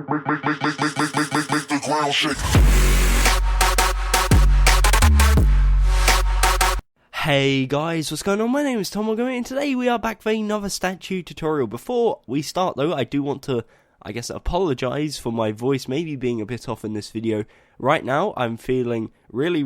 Make the ground shake. Hey guys, what's going on? My name is Tom Gummy, and today we are back for another statue tutorial. Before we start though, I do want to, apologise for my voice maybe being a bit off in this video. Right now, I'm feeling really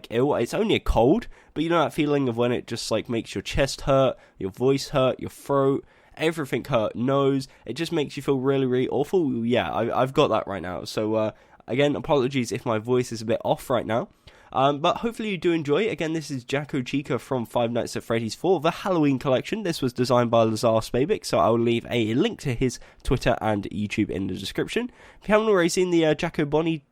ill. It's only a cold, but you know that feeling of when it just makes your chest hurt, your voice hurt, your throat, everything hurt, nose. It just makes you feel really awful. Yeah, I've got that right now. So again, apologies if my voice is a bit off right now. But hopefully you do enjoy. Again, this is Chica from Five Nights at Freddy's 4, the Halloween collection. This was designed by LazarSvabic, so I'll leave a link to his Twitter and YouTube in the description. If you haven't already seen the Jacko Bonnie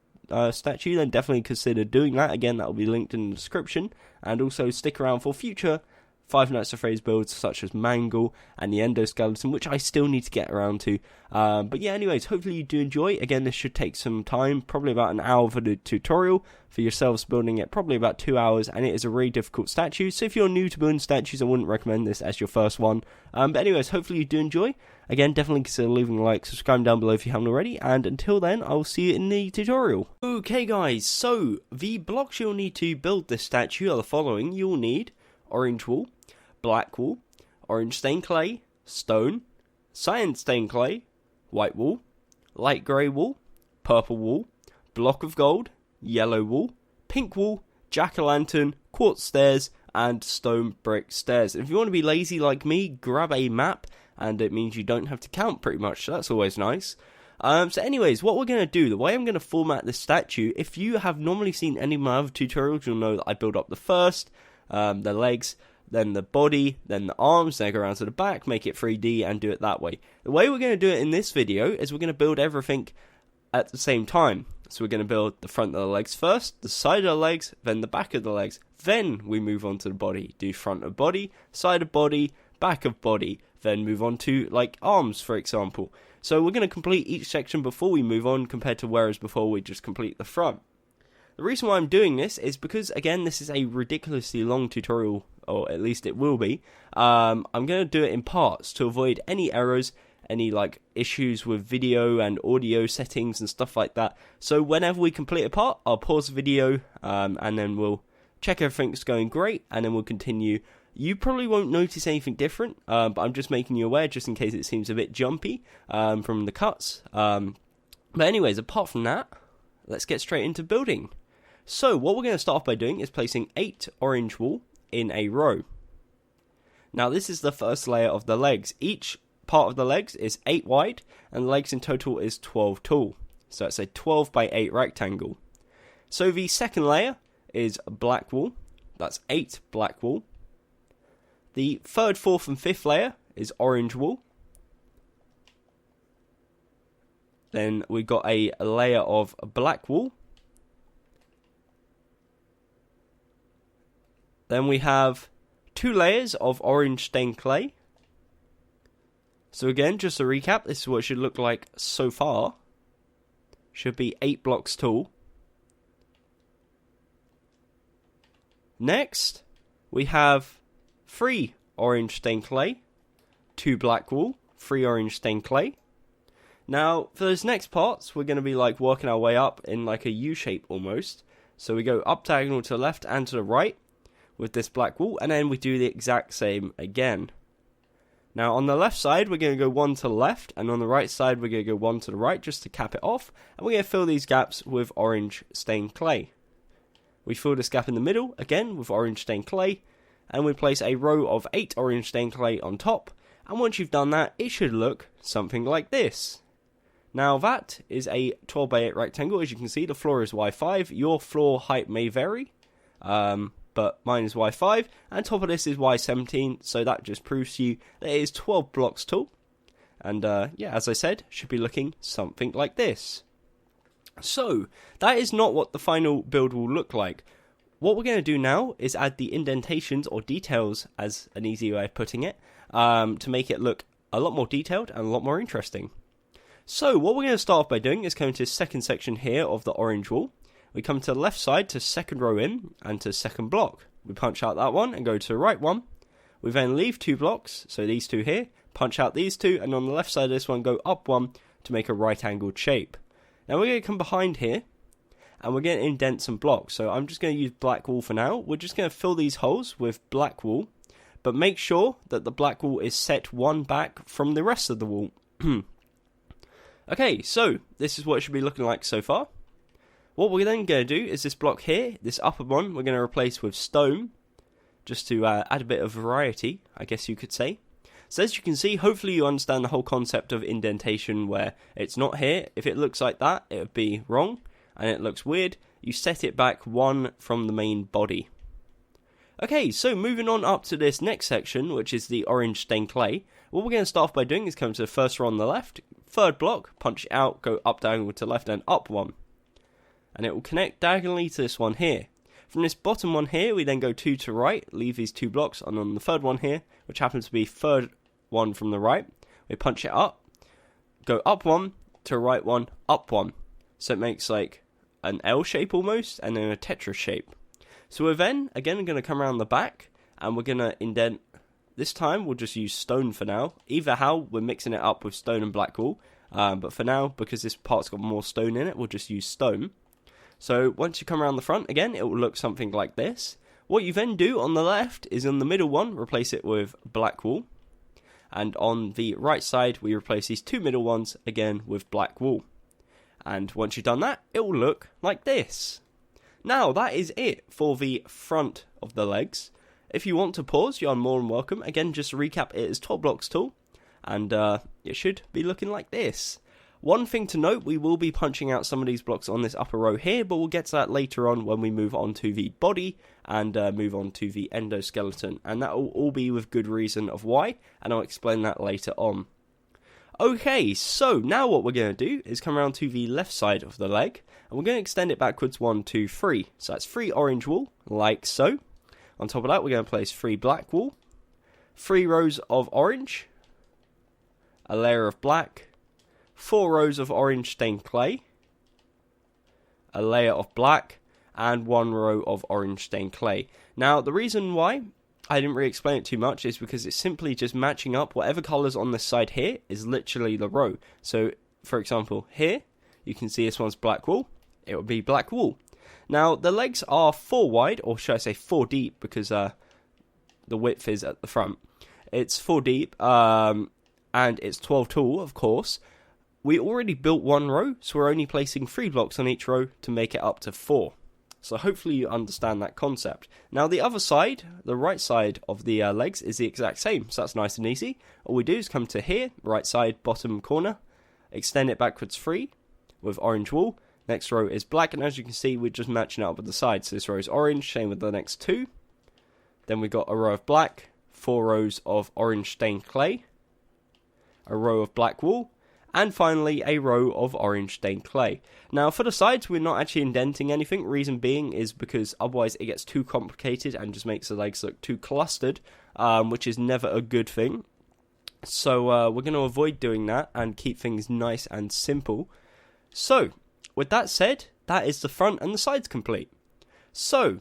statue, then definitely consider doing that. Again, that will be linked in the description. And also stick around for future Five Nights at Freddy's builds such as Mangle and the endoskeleton, which I still need to get around to. But yeah, anyways, hopefully you do enjoy. Again, this should take some time, probably about an hour for the tutorial. For yourselves building it, probably about 2 hours, and it is a really difficult statue. So if you're new to building statues, I wouldn't recommend this as your first one. But anyways, hopefully you do enjoy. Again, definitely consider leaving a like, subscribing down below if you haven't already, and until then, I'll see you in the tutorial. Okay guys, so the blocks you'll need to build this statue are the following. You'll need orange wool, black wool, orange stained clay, stone, cyan stained clay, white wool, light grey wool, purple wool, block of gold, yellow wool, pink wool, jack-o'-lantern, quartz stairs, and stone brick stairs. If you want to be lazy like me, grab a map, and it means you don't have to count pretty much, so that's always nice. So anyways, what we're going to do, the way I'm going to format this statue, if you have normally seen any of my other tutorials, you'll know that I build up the first, the legs, then the body, then the arms, then go around to the back, make it 3D, and do it that way. The way we're going to do it in this video is we're going to build everything at the same time. So we're going to build the front of the legs first, the side of the legs, then the back of the legs. Then we move on to the body. Do front of body, side of body, back of body. Then move on to, arms, for example. So we're going to complete each section before we move on, compared to whereas before we just complete the front. The reason why I'm doing this is because, again, this is a ridiculously long tutorial, or at least it will be. I'm going to do it in parts to avoid any errors, any issues with video and audio settings and stuff like that. So whenever we complete a part, I'll pause the video and then we'll check everything's going great, and then we'll continue. You probably won't notice anything different, but I'm just making you aware just in case it seems a bit jumpy from the cuts. But anyways, apart from that, let's get straight into building. So what we're going to start off by doing is placing 8 orange wool in a row. Now this is the first layer of the legs. Each part of the legs is 8 wide, and the legs in total is 12 tall. So it's a 12 by 8 rectangle. So the second layer is black wool. That's 8 black wool. The third, fourth, and fifth layer is orange wool. Then we've got a layer of black wool. Then we have 2 layers of orange stained clay. So again, just to recap, this is what it should look like so far. Should be 8 blocks tall. Next, we have 3 orange stained clay, 2 black wool, 3 orange stained clay. Now, for those next parts, we're going to be working our way up in a U shape almost. So we go up diagonal to the left and to the right with this black wool, and then we do the exact same again. Now on the left side we're going to go 1 to the left, and on the right side we're going to go 1 to the right just to cap it off, and we're going to fill these gaps with orange stained clay. We fill this gap in the middle again with orange stained clay, and we place a row of 8 orange stained clay on top, and once you've done that it should look something like this. Now that is a 12 by 8 rectangle. As you can see, the floor is Y5. Your floor height may vary, but mine is Y5, and top of this is Y17, so that just proves to you that it is 12 blocks tall. And yeah, as I said, should be looking something like this. So, that is not what the final build will look like. What we're going to do now is add the indentations, or details as an easy way of putting it, to make it look a lot more detailed and a lot more interesting. So, what we're going to start off by doing is going to the second section here of the orange wool. We come to the left side to second row in and to second block. We punch out that one and go to the right one. We then leave 2 blocks, so these 2 here, punch out these 2, and on the left side of this one go up 1 to make a right-angled shape. Now we're going to come behind here, and we're going to indent some blocks. So I'm just going to use black wool for now. We're just going to fill these holes with black wool, but make sure that the black wool is set one back from the rest of the wool. Okay, so this is what it should be looking like so far. What we're then going to do is this block here, this upper one, we're going to replace with stone, just to add a bit of variety, I guess you could say. So as you can see, hopefully you understand the whole concept of indentation, where it's not here. If it looks like that, it would be wrong, and it looks weird. You set it back one from the main body. Okay, so moving on up to this next section, which is the orange stained clay. What we're going to start off by doing is come to the first row on the left, third block, punch it out, go up diagonal to left and up one. And it will connect diagonally to this one here. From this bottom one here, we then go two to right, leave these two blocks, and on the third one here, which happens to be third one from the right, we punch it up, go up one, to right one, up one. So it makes like an L shape almost, and then a Tetris shape. So we're then, again, going to come around the back, and we're going to indent. This time, we'll just use stone for now. Either how, we're mixing it up with stone and black wool. But for now, because this part's got more stone in it, we'll just use stone. So once you come around the front, again, it will look something like this. What you then do on the left is on the middle one, replace it with black wool. And on the right side, we replace these two middle ones, again, with black wool. And once you've done that, it will look like this. Now, that is it for the front of the legs. If you want to pause, you are more than welcome. Again, just to recap, it is 12 blocks tall, and it should be looking like this. One thing to note, we will be punching out some of these blocks on this upper row here, but we'll get to that later on when we move on to the body and move on to the endoskeleton. And that will all be with good reason of why, and I'll explain that later on. Okay, so now what we're going to do is come around to the left side of the leg, and we're going to extend it backwards 1, 2, 3. So that's 3 orange wool, like so. On top of that, we're going to place 3 black wool, 3 rows of orange, a layer of black, 4 rows of orange stained clay, a layer of black, and 1 row of orange stained clay. Now, the reason why I didn't really explain it too much is because it's simply just matching up whatever colours on this side here is literally the row. So, for example, here, you can see this one's black wool, it would be black wool. Now, the legs are 4 wide, or should I say 4 deep, because the width is at the front. It's 4 deep, and it's 12 tall, of course. We already built 1 row, so we're only placing 3 blocks on each row to make it up to 4. So hopefully you understand that concept. Now, the other side, the right side of the legs, is the exact same, so that's nice and easy. All we do is come to here, right side, bottom corner, extend it backwards 3 with orange wool. Next row is black, and as you can see, we're just matching it up with the sides. So this row is orange, same with the next 2. Then we've got a row of black, 4 rows of orange stained clay, a row of black wool, and finally a row of orange stained clay. Now for the sides, we're not actually indenting anything. Reason being is because otherwise it gets too complicated and just makes the legs look too clustered, which is never a good thing. So we're going to avoid doing that and keep things nice and simple. So, with that said, that is the front and the sides complete. So,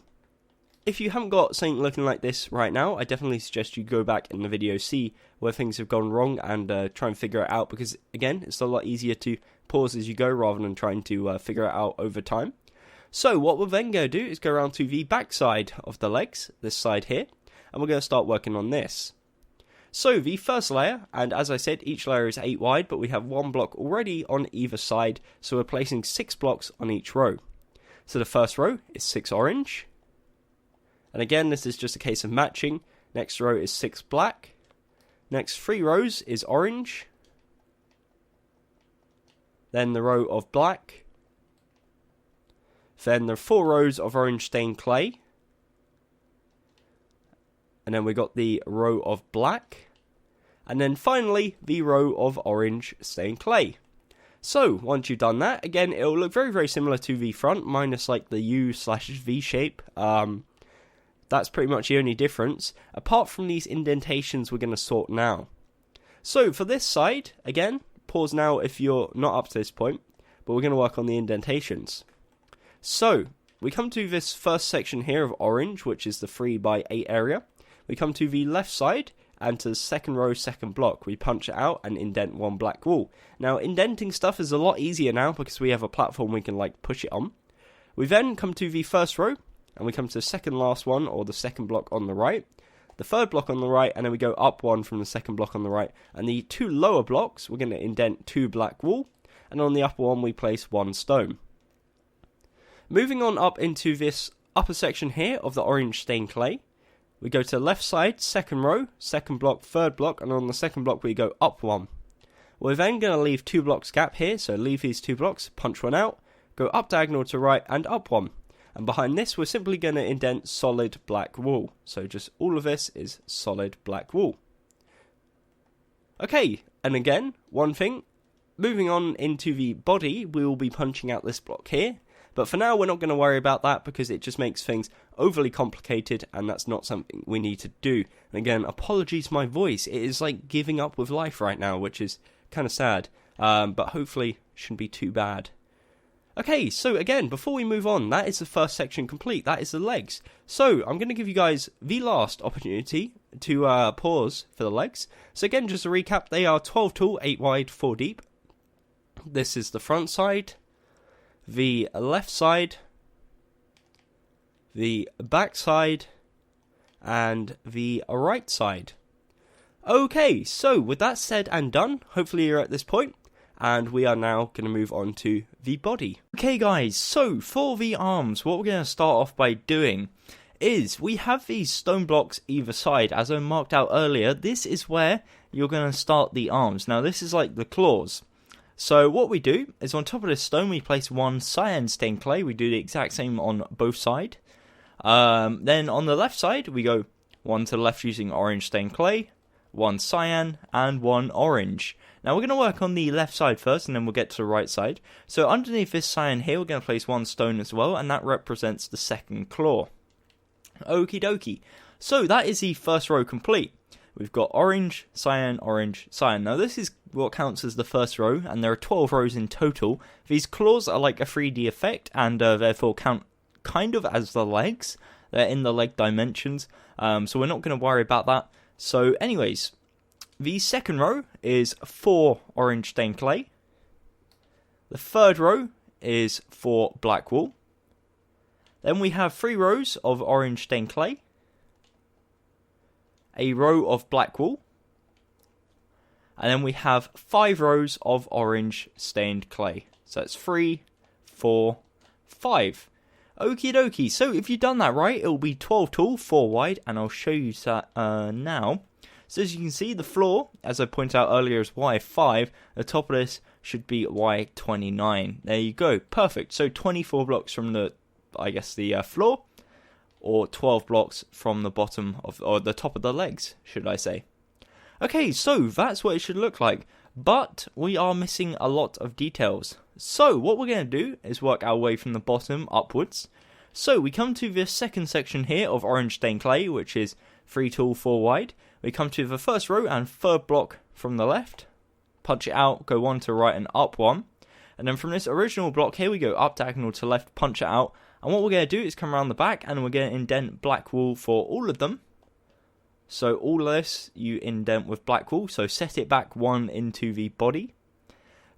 if you haven't got something looking like this right now, I definitely suggest you go back in the video, see where things have gone wrong, and try and figure it out, because again, it's a lot easier to pause as you go rather than trying to figure it out over time. So what we're then going to do is go around to the back side of the legs, this side here, and we're going to start working on this. So the first layer, and as I said, each layer is 8 wide, but we have 1 block already on either side, so we're placing 6 blocks on each row. So the first row is 6 orange, and again, this is just a case of matching. Next row is 6 black, next 3 rows is orange, then the row of black, then the 4 rows of orange stained clay, and then we got the row of black, and then finally the row of orange stained clay. So once you've done that, again, it'll look very, very similar to the front, minus like the U/V shape. That's pretty much the only difference, apart from these indentations we're going to sort now. So for this side, again, pause now if you're not up to this point, but we're going to work on the indentations. So we come to this first section here of orange, which is the 3 by 8 area. We come to the left side, and to the second row, second block. We punch it out and indent one black wall. Now, indenting stuff is a lot easier now because we have a platform we can like push it on. We then come to the first row, and we come to the second last one, or the second block on the right, the third block on the right, and then we go up one from the second block on the right. And the two lower blocks, we're going to indent two black wool, and on the upper one we place one stone. Moving on up into this upper section here of the orange stained clay, we go to the left side, second row, second block, third block, and on the second block we go up one. We're then going to leave 2 blocks gap here, so leave these 2 blocks, punch one out, go up diagonal to right and up one. And behind this we're simply going to indent solid black wool. So just all of this is solid black wool. Okay, and again, one thing, moving on into the body, we will be punching out this block here. But for now, we're not going to worry about that because it just makes things overly complicated and that's not something we need to do. And again, apologies for my voice. It is like giving up with life right now, which is kind of sad. But hopefully shouldn't be too bad. Okay, so again, before we move on, that is the first section complete. That is the legs. So I'm going to give you guys the last opportunity to pause for the legs. So again, just to recap, they are 12 tall, 8 wide, 4 deep. This is the front side, the left side, the back side, and the right side. Okay, so with that said and done, hopefully you're at this point, and we are now going to move on to the body. Okay guys, so for the arms, what we're going to start off by doing is we have these stone blocks either side. As I marked out earlier, this is where you're going to start the arms. Now this is like the claws. So what we do is on top of this stone we place one cyan stained clay. We do the exact same on both sides. Then on the left side we go one to the left using orange stained clay, one cyan, and one orange. Now we're going to work on the left side first and then we'll get to the right side. So underneath this cyan here we're going to place one stone as well, and that represents the second claw. Okie dokie. So that is the first row complete. We've got orange, cyan, orange, cyan. Now this is what counts as the first row, and there are 12 rows in total. These claws are like a 3D effect and therefore count kind of as the legs. They're in the leg dimensions, so we're not going to worry about that. So anyways, the second row is 4 orange stained clay. The third row is 4 black wool. Then we have 3 rows of orange stained clay, a row of black wool, and then we have 5 rows of orange stained clay. So that's 3, 4, 5. Okie dokie. So if you've done that right, it will be 12 tall, 4 wide, and I'll show you that now. So as you can see, the floor, as I pointed out earlier, is Y5. The top of this should be Y29. There you go. Perfect. So 24 blocks from the, the floor, or 12 blocks from the bottom of, or the top of the legs, should I say. Okay, so that's what it should look like. But we are missing a lot of details. So what we're going to do is work our way from the bottom upwards. So we come to this second section here of orange stained clay, which is 3 tall, 4 wide. We come to the first row and third block from the left. Punch it out, go one to right and up one. And then from this original block here, we go up diagonal to left, punch it out. And what we're going to do is come around the back and we're going to indent black wool for all of them. So all of this you indent with black wool, so set it back one into the body.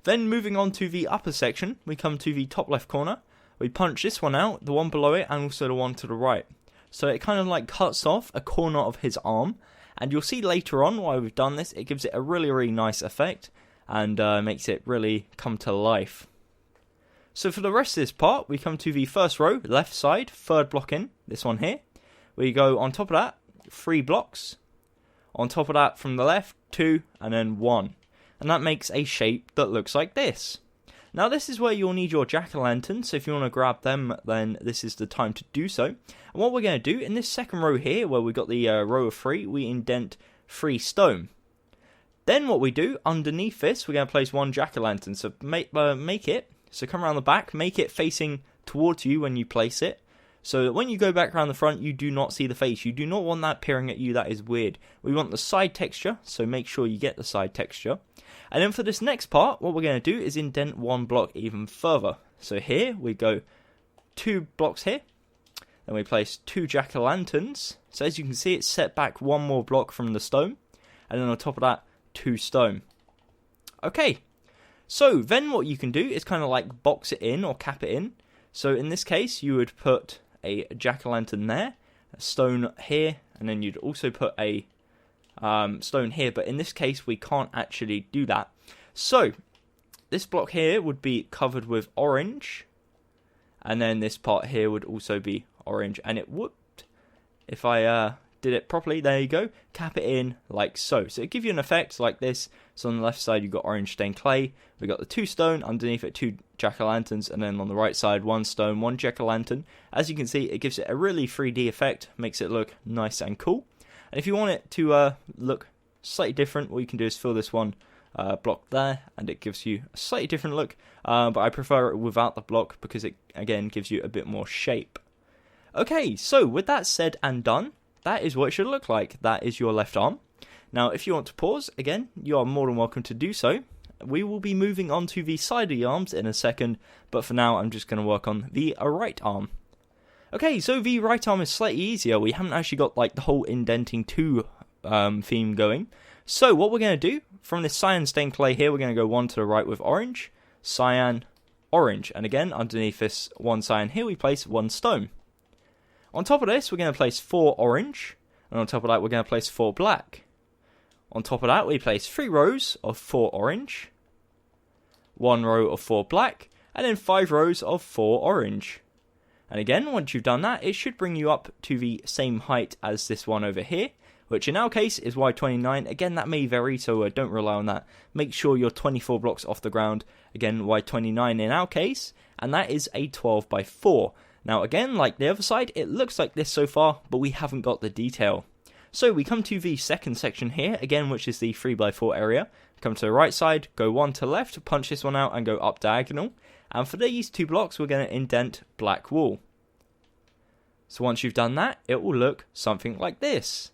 Then moving on to the upper section, we come to the top left corner. We punch this one out, the one below it, and also the one to the right. So it kind of like cuts off a corner of his arm. And you'll see later on why we've done this, it gives it a really, really nice effect. And makes it really come to life. So for the rest of this part, we come to the first row, left side, third block in, this one here. We go on top of that, 3 blocks. On top of that, from the left, 2, and then 1. And that makes a shape that looks like this. Now this is where you'll need your jack-o'-lantern, so if you want to grab them, then this is the time to do so. And what we're going to do, in this second row here, where we've got the row of 3, we indent 3 stone. Then what we do, underneath this, we're going to place 1 jack-o'-lantern. So make it, so come around the back, make it facing towards you when you place it. So that when you go back around the front, you do not see the face. You do not want that peering at you, that is weird. We want the side texture, so make sure you get the side texture. And then for this next part, what we're going to do is indent 1 block even further. So here, we go 2 blocks here. Then we place 2 jack-o'-lanterns. So as you can see, it's set back 1 more block from the stone. and then on top of that, 2 stone. Okay, so then what you can do is kind of like box it in or cap it in. So in this case, you would put a jack-o'-lantern there, a stone here, and then you'd also put a stone here. But in this case, we can't actually do that. So this block here would be covered with orange, and then this part here would also be orange, and it would, if I did it properly, there you go, cap it in like so. So it gives you an effect like this. So on the left side, you've got orange stained clay, we got the 2 stone, underneath it 2 jack-o'-lanterns, and then on the right side, 1 stone, 1 jack-o'-lantern. As you can see, it gives it a really 3D effect, makes it look nice and cool. And if you want it to look slightly different, what you can do is fill this one block there, and it gives you a slightly different look, but I prefer it without the block because it again gives you a bit more shape. Okay, so with that said and done, that is what it should look like. That is your left arm. Now if you want to pause, again, you are more than welcome to do so. We will be moving on to the side of the arms in a second, but for now I'm just going to work on the right arm. Okay, so the right arm is slightly easier. We haven't actually got like the whole indenting 2 theme going. So what we're going to do, from this cyan stained clay here, we're going to go 1 to the right with orange, cyan, orange. And again, underneath this 1 cyan here, we place 1 stone. On top of this, we're going to place 4 orange. And on top of that, we're going to place 4 black. On top of that, we place 3 rows of 4 orange, 1 row of 4 black, and then 5 rows of 4 orange. And again, once you've done that, it should bring you up to the same height as this one over here, which in our case is Y29. Again, that may vary, so don't rely on that. Make sure you're 24 blocks off the ground. Again, Y29 in our case, and that is a 12 by 4. Now again, like the other side, it looks like this so far, but we haven't got the detail. So we come to the second section here, again, which is the 3 by 4 area. Come to the right side, go 1 to left, punch this one out and go up diagonal. And for these 2 blocks, we're going to indent black wall. So once you've done that, it will look something like this.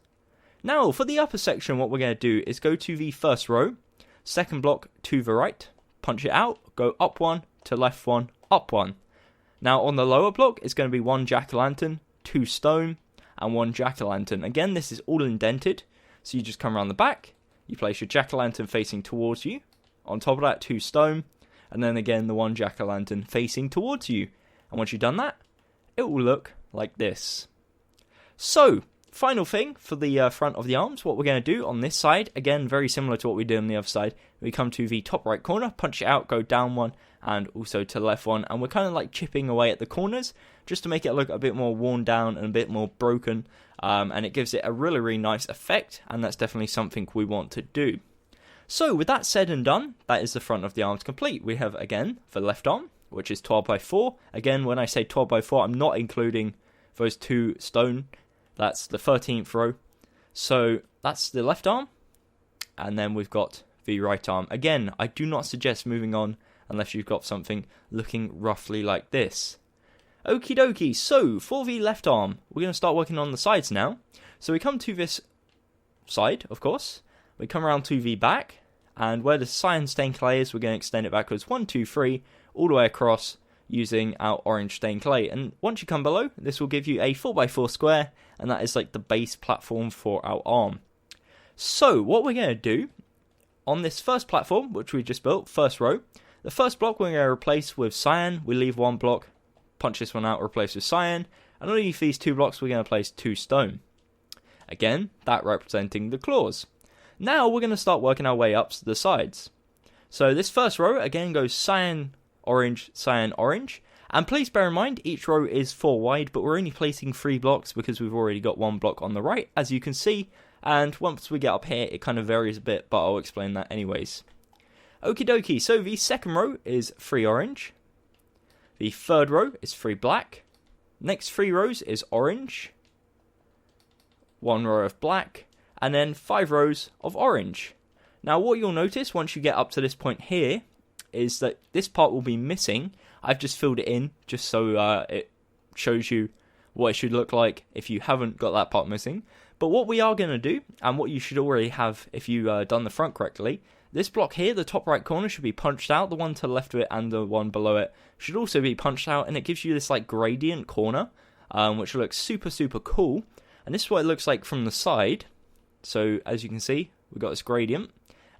Now, for the upper section, what we're going to do is go to the first row, second block to the right, punch it out, go up 1, to left 1, up 1. Now, on the lower block, it's going to be 1 jack-o'-lantern, 2 stone, and 1 jack-o'-lantern. Again, this is all indented, so you just come around the back, you place your jack-o'-lantern facing towards you, on top of that, 2 stone, and then again, the 1 jack-o'-lantern facing towards you. And once you've done that, it will look like this. So, final thing for the front of the arms, what we're going to do on this side, again, very similar to what we did on the other side, we come to the top right corner, punch it out, go down 1, and also to the left 1, and we're kind of like chipping away at the corners, just to make it look a bit more worn down and a bit more broken, and it gives it a really, really nice effect, and that's definitely something we want to do. So, with that said and done, that is the front of the arms complete. We have, again, the left arm, which is 12 by 4. Again, when I say 12 by 4, I'm not including those 2 stone. That's the 13th row. So that's the left arm. And then we've got the right arm. Again, I do not suggest moving on unless you've got something looking roughly like this. Okie dokie. So for the left arm, we're going to start working on the sides now. So we come to this side, of course. We come around to the back. And where the cyan stained clay is, we're going to extend it backwards 1, 2, 3, all the way across, using our orange stained clay. And once you come below, this will give you a 4 by 4 square, and that is like the base platform for our arm. So what we're going to do on this first platform, which we just built, first row, the first block we're going to replace with cyan. We leave 1 block, punch this one out, replace with cyan, and underneath these 2 blocks we're going to place 2 stone. Again, that representing the claws. Now we're going to start working our way up to the sides. So this first row again goes cyan, orange, cyan, orange. And please bear in mind, each row is 4 wide, but we're only placing 3 blocks because we've already got 1 block on the right, as you can see. And once we get up here, it kind of varies a bit, but I'll explain that anyways. Okie dokie, so the second row is 3 orange. The third row is 3 black. Next 3 rows is orange. 1 row of black. And then 5 rows of orange. Now what you'll notice once you get up to this point here is that this part will be missing. I've just filled it in just so it shows you what it should look like if you haven't got that part missing. But what we are going to do, and what you should already have if you've done the front correctly, this block here, the top right corner, should be punched out. The one to the left of it and the one below it should also be punched out, and it gives you this like gradient corner, which looks super, super cool. And this is what it looks like from the side. So as you can see, we've got this gradient.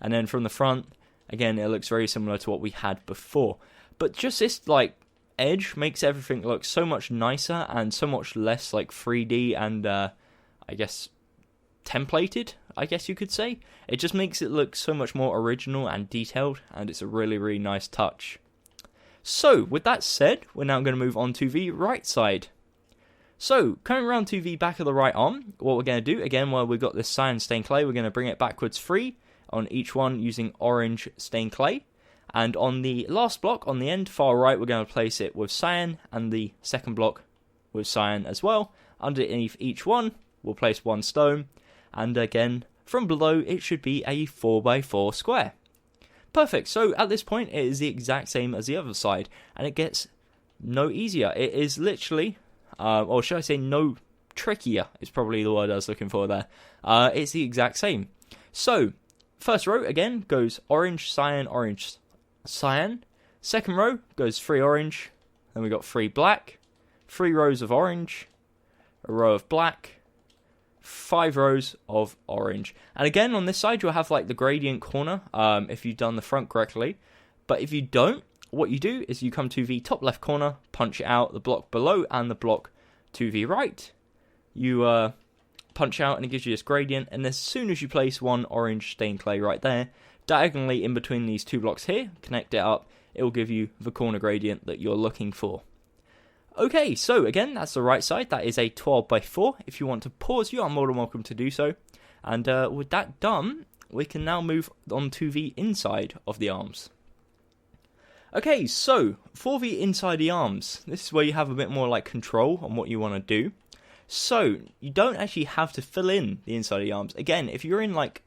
And then from the front, again, it looks very similar to what we had before. But just this, like, edge makes everything look so much nicer and so much less, like, 3D and, I guess, templated, I guess you could say. It just makes it look so much more original and detailed, and it's a really, really nice touch. So, with that said, we're now going to move on to the right side. So, coming around to the back of the right arm, what we're going to do, again, while we've got this cyan stained clay, we're going to bring it backwards 3 on each one using orange stained clay. And on the last block, on the end, far right, we're going to place it with cyan, and the second block with cyan as well. Underneath each one, we'll place 1 stone, and again, from below, it should be a 4x4 square. Perfect, so at this point, it is the exact same as the other side, and it gets no easier. It is literally, or should I say no trickier, is probably the word I was looking for there. It's the exact same. So, first row, again, goes orange, cyan, orange, cyan. Second row goes 3 orange, then we got 3 black, 3 rows of orange, a row of black, 5 rows of orange. And again, on this side, you'll have like the gradient corner, if you've done the front correctly. But if you don't, what you do is you come to the top left corner, punch out the block below and the block to the right. You punch out and it gives you this gradient, and as soon as you place 1 orange stained clay right there, diagonally in between these 2 blocks here, connect it up, it will give you the corner gradient that you're looking for. Okay, so again, that's the right side. That is a 12x4. If you want to pause, you are more than welcome to do so. And with that done, we can now move on to the inside of the arms. Okay, so for the inside of the arms, this is where you have a bit more like control on what you want to do. So you don't actually have to fill in the inside of the arms. Again, if you're in like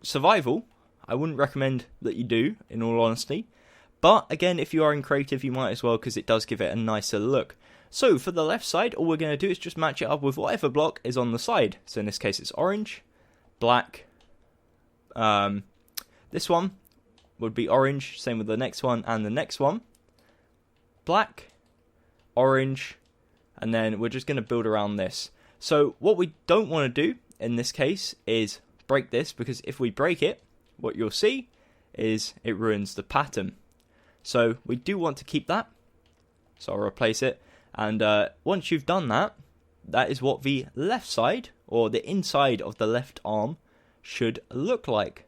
survival, I wouldn't recommend that you do, in all honesty. But again, if you are in creative, you might as well, because it does give it a nicer look. So for the left side, all we're going to do is just match it up with whatever block is on the side. So in this case, it's orange, black. This one would be orange, same with the next one and the next one. Black, orange, and then we're just going to build around this. So what we don't want to do in this case is break this, because if we break it, what you'll see is it ruins the pattern. So we do want to keep that. So I'll replace it. And once you've done that, that is what the left side, or the inside of the left arm, should look like.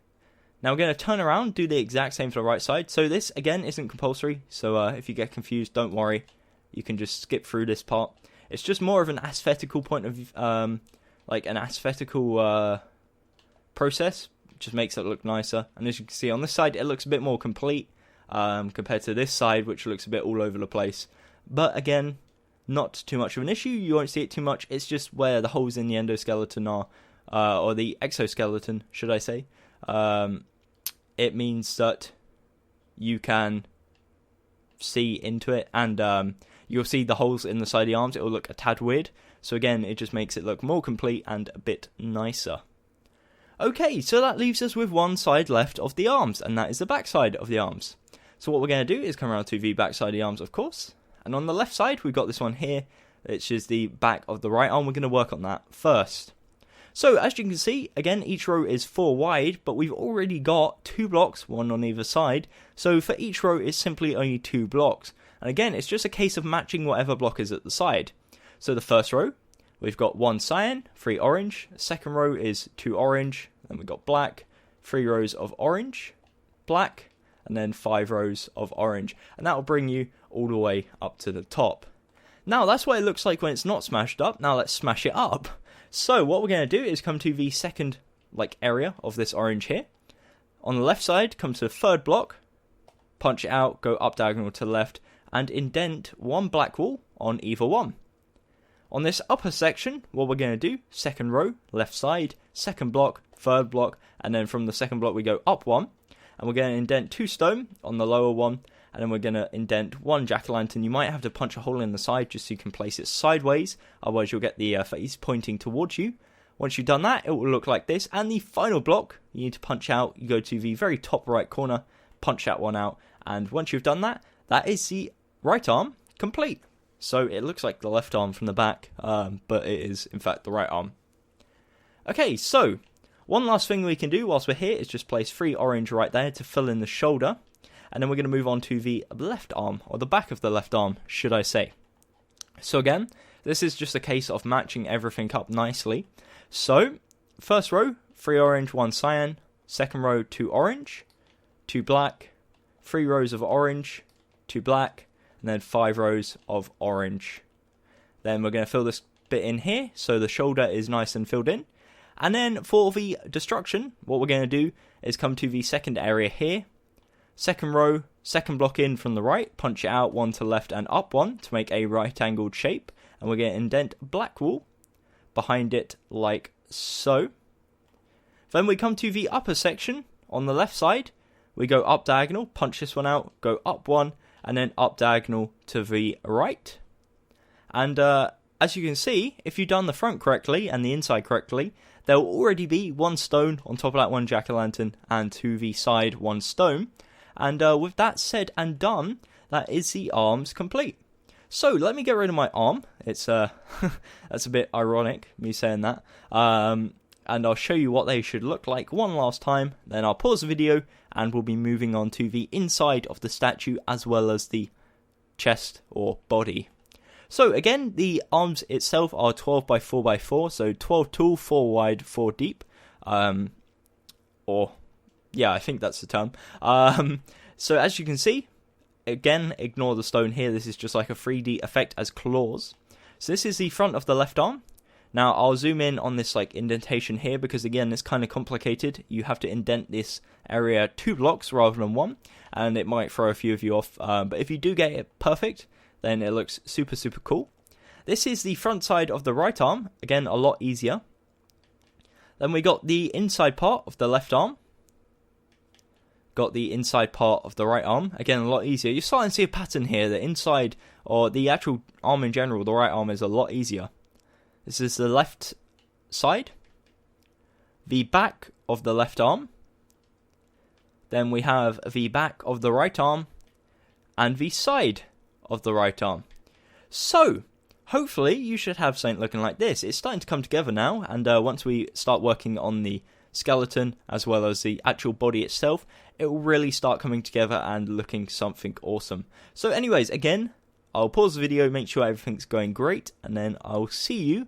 Now we're going to turn around, do the exact same for the right side. So this, again, isn't compulsory. So if you get confused, don't worry. You can just skip through this part. It's just more of an aesthetical point of like an aesthetical process. It just makes it look nicer. And as you can see on this side, it looks a bit more complete. Compared to this side, which looks a bit all over the place. But again, not too much of an issue. You won't see it too much. It's just where the holes in the endoskeleton are, or the exoskeleton, should I say. It means that you can see into it, and you'll see the holes in the side of the arms. It will look a tad weird. So again, it just makes it look more complete and a bit nicer. Okay, so that leaves us with one side left of the arms, and that is the back side of the arms. So what we're going to do is come around to the back side of the arms, of course. And on the left side, we've got this one here, which is the back of the right arm. We're going to work on that first. So as you can see, again, each row is 4 wide, but we've already got 2 blocks, 1 on either side. So for each row, it's simply only 2 blocks. And again, it's just a case of matching whatever block is at the side. So the first row, we've got 1 cyan, 3 orange. Second row is 2 orange. Then we've got black, 3 rows of orange, black, and then 5 rows of orange. And that will bring you all the way up to the top. Now, that's what it looks like when it's not smashed up. Now, let's smash it up. So, what we're going to do is come to the second area of this orange here. On the left side, come to the third block, punch it out, go up diagonal to the left, and indent 1 black wall on either one. On this upper section, what we're going to do, second row, left side, second block, third block, and then from the second block we go up 1. And we're going to indent 2 stone on the lower one, and then we're going to indent 1 jack-o'-lantern. You might have to punch a hole in the side just so you can place it sideways, otherwise you'll get the face pointing towards you. Once you've done that, it will look like this. And the final block you need to punch out, you go to the very top right corner, punch that one out, and once you've done that, that is the right arm complete. So it looks like the left arm from the back, but it is in fact the right arm. Okay, so One last thing we can do whilst we're here is just place 3 orange right there to fill in the shoulder. And then we're going to move on to the left arm, or the back of the left arm, should I say. So again, this is just a case of matching everything up nicely. So, first row, 3 orange, 1 cyan. Second row, 2 orange, 2 black. 3 rows of orange, 2 black. And then 5 rows of orange. Then we're going to fill this bit in here, so the shoulder is nice and filled in. And then for the destruction, what we're going to do is come to the second area here. Second row, second block in from the right, punch it out 1 to left and up 1 to make a right angled shape. And we're going to indent black wool behind it like so. Then we come to the upper section on the left side. We go up diagonal, punch this one out, go up 1, and then up diagonal to the right. And as you can see, if you've done the front correctly and the inside correctly, there will already be 1 stone on top of that 1 jack-o'-lantern, and to the side 1 stone. And with that said and done, that is the arms complete. So let me get rid of my arm. It's that's a bit ironic, me saying that. And I'll show you what they should look like one last time. Then I'll pause the video and we'll be moving on to the inside of the statue as well as the chest or body. So again, the arms itself are 12 by 4 by 4, so 12 tall, 4 wide, 4 deep. Yeah, I think that's the term. So as you can see, again, ignore the stone here. This is just like a 3D effect as claws. So this is the front of the left arm. Now I'll zoom in on this like indentation here because again, it's kind of complicated. You have to indent this area 2 blocks rather than 1, and it might throw a few of you off. But if you do get it perfect, then it looks super, super cool. This is the front side of the right arm. Again, a lot easier. Then we got the inside part of the left arm. Got the inside part of the right arm. Again, a lot easier. You're starting to see a pattern here. The inside, or the actual arm in general, the right arm is a lot easier. This is the left side. The back of the left arm. Then we have the back of the right arm. And the side of the right arm. So, hopefully you should have something looking like this. It's starting to come together now, and once we start working on the skeleton as well as the actual body itself, it will really start coming together and looking something awesome. So anyways, again, I'll pause the video, make sure everything's going great, and then I'll see you